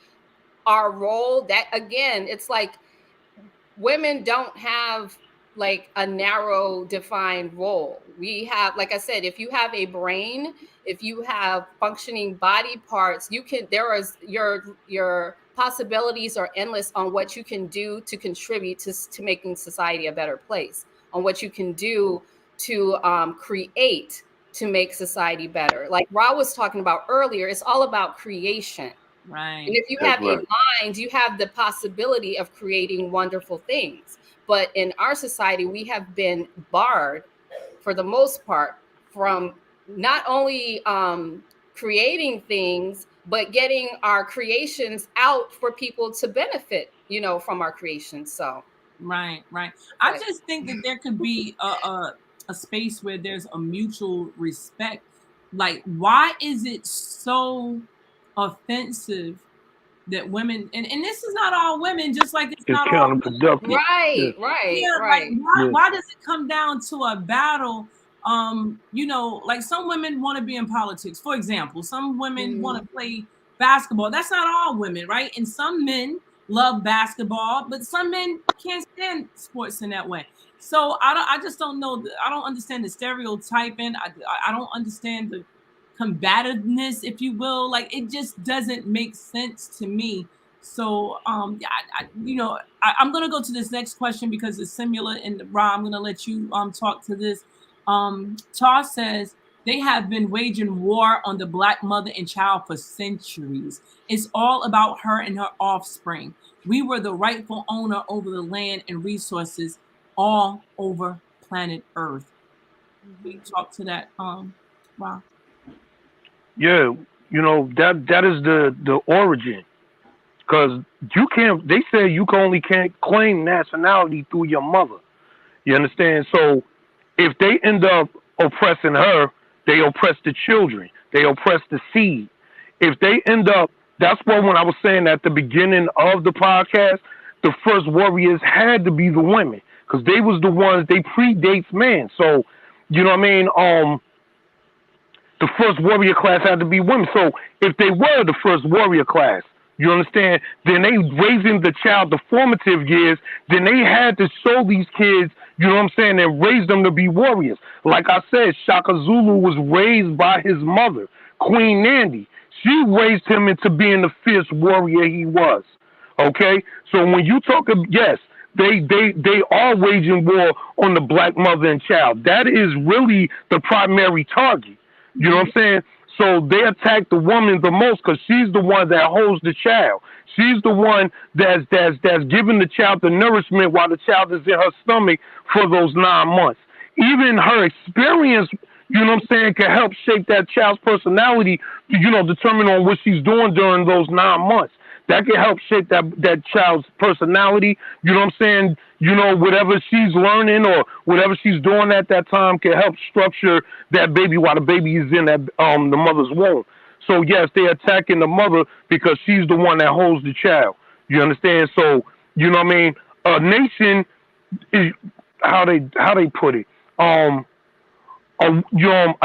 our role, that again, it's like women don't have like a narrow defined role. We have, like I said, if you have a brain, if you have functioning body parts, you can, there is your possibilities are endless on what you can do to contribute to making society a better place, on what you can do to create to make society better. Like Ra was talking about earlier, it's all about creation. Right. And if you have a mind, you have the possibility of creating wonderful things. But in our society, we have been barred, for the most part, from not only creating things, but getting our creations out for people to benefit, you know, from our creations. So, Right, right. I like, just think that there could be a space where there's a mutual respect. Like, why is it so offensive that women, and this is not all women, just like it's It's not all counterproductive. right, Yes. right, yeah, like right. why Yes. why does it come down to a battle? You know, like some women want to be in politics, for example. Some women want to play basketball. That's not all women, right? And some men love basketball, but some men can't stand sports in that way. So I just don't know. I don't understand the stereotyping. I don't understand the combativeness, if you will. Like it just doesn't make sense to me. So yeah, I'm gonna go to this next question because it's similar. And Rob, I'm gonna let you talk to this. Tar says they have been waging war on the black mother and child for centuries. It's all about her and her offspring. We were the rightful owner over the land and resources all over planet Earth. Can you talk to that, Rob? Yeah, you know that is the origin, because you can't. They say you can only can't claim nationality through your mother. You understand? So if they end up oppressing her, they oppress the children. They oppress the seed. If they end up, that's why when I was saying at the beginning of the podcast, the first warriors had to be the women because they was the ones. They predates man. So you know what I mean? The first warrior class had to be women. So if they were the first warrior class, you understand, then they raising the child the formative years, then they had to show these kids, you know what I'm saying, and raise them to be warriors. Like I said, Shaka Zulu was raised by his mother, Queen Nandi. She raised him into being the fierce warrior he was. Okay? So when you talk of, yes, they are waging war on the black mother and child. That is really the primary target. You know what I'm saying? So they attack the woman the most because she's the one that holds the child. She's the one that's giving the child the nourishment while the child is in her stomach for those 9 months. Even her experience, you know what I'm saying, can help shape that child's personality, you know, determine on what she's doing during those 9 months. That can help shape that child's personality. You know what I'm saying? You know, whatever she's learning or whatever she's doing at that time can help structure that baby while the baby is in that the mother's womb. So yes, they're attacking the mother because she's the one that holds the child. You understand? So you know what I mean? A nation is how they put it. A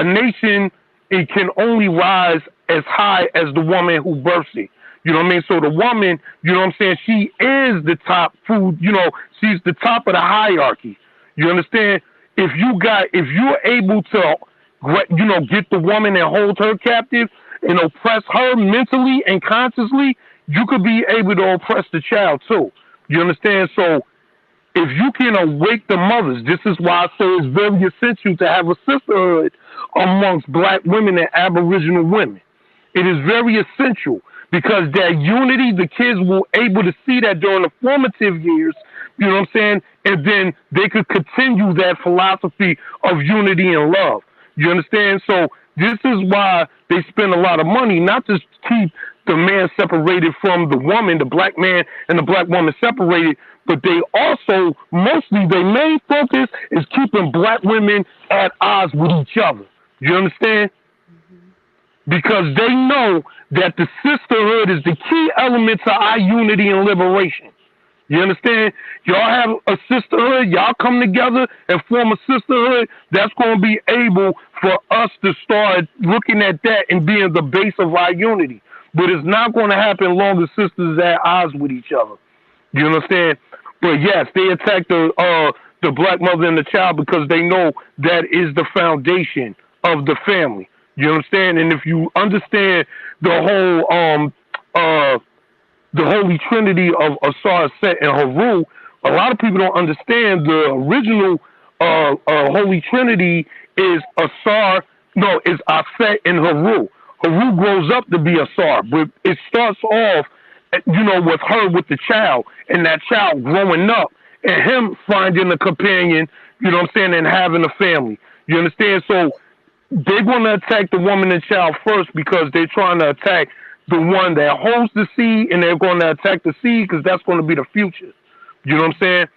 nation, it can only rise as high as the woman who births it. You know what I mean? So the woman, you know what I'm saying, she is the top food, you know, she's the top of the hierarchy. You understand? If you're able to, you know, get the woman and hold her captive and oppress her mentally and consciously, you could be able to oppress the child too. You understand? So if you can awake the mothers, this is why I say it's very essential to have a sisterhood amongst black women and Aboriginal women. It is very essential because that unity, the kids will able to see that during the formative years, you know what I'm saying? And then they could continue that philosophy of unity and love. You understand? So this is why they spend a lot of money, not to keep the man separated from the woman, the black man and the black woman separated, but they also, mostly their main focus is keeping black women at odds with each other. You understand? Because they know that the sisterhood is the key element to our unity and liberation. You understand? Y'all have a sisterhood, y'all come together and form a sisterhood that's going to be able for us to start looking at that and being the base of our unity. But it's not going to happen long as sisters are at odds with each other. You understand? But yes, they attack the black mother and the child because they know that is the foundation of the family. You understand? And if you understand the whole the holy trinity of Asar, Set, and Haru, a lot of people don't understand the original holy trinity is Asar, no, is Aset and Haru. Haru grows up to be Asar, but it starts off, with her with the child, and that child growing up, and him finding a companion, you know what I'm saying, and having a family. You understand? So they're going to attack the woman and child first because they're trying to attack the one that holds the seed, and they're going to attack the seed because that's going to be the future. You know what I'm saying?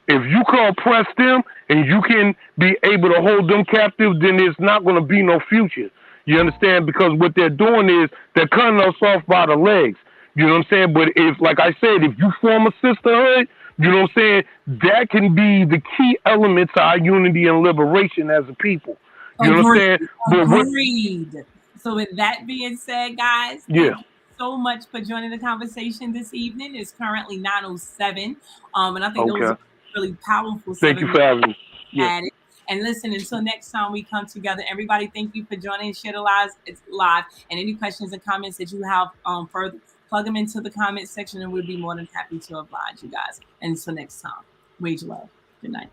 If you can oppress them and you can be able to hold them captive, then there's not going to be no future. You understand? Because what they're doing is they're cutting us off by the legs. You know what I'm saying? But if, like I said, if you form a sisterhood, you know what I'm saying, that can be the key element to our unity and liberation as a people. You know what I'm saying? Agreed. So with that being said, guys, thank you so much for joining the conversation this evening. It's currently 9:07. And I think those are really powerful. Thank you for having me. Yeah. And listen, until next time we come together, everybody, thank you for joining Share the Lives. It's live. And any questions and comments that you have further, plug them into the comment section and we'll be more than happy to oblige you guys. And until next time, wage love. Good night.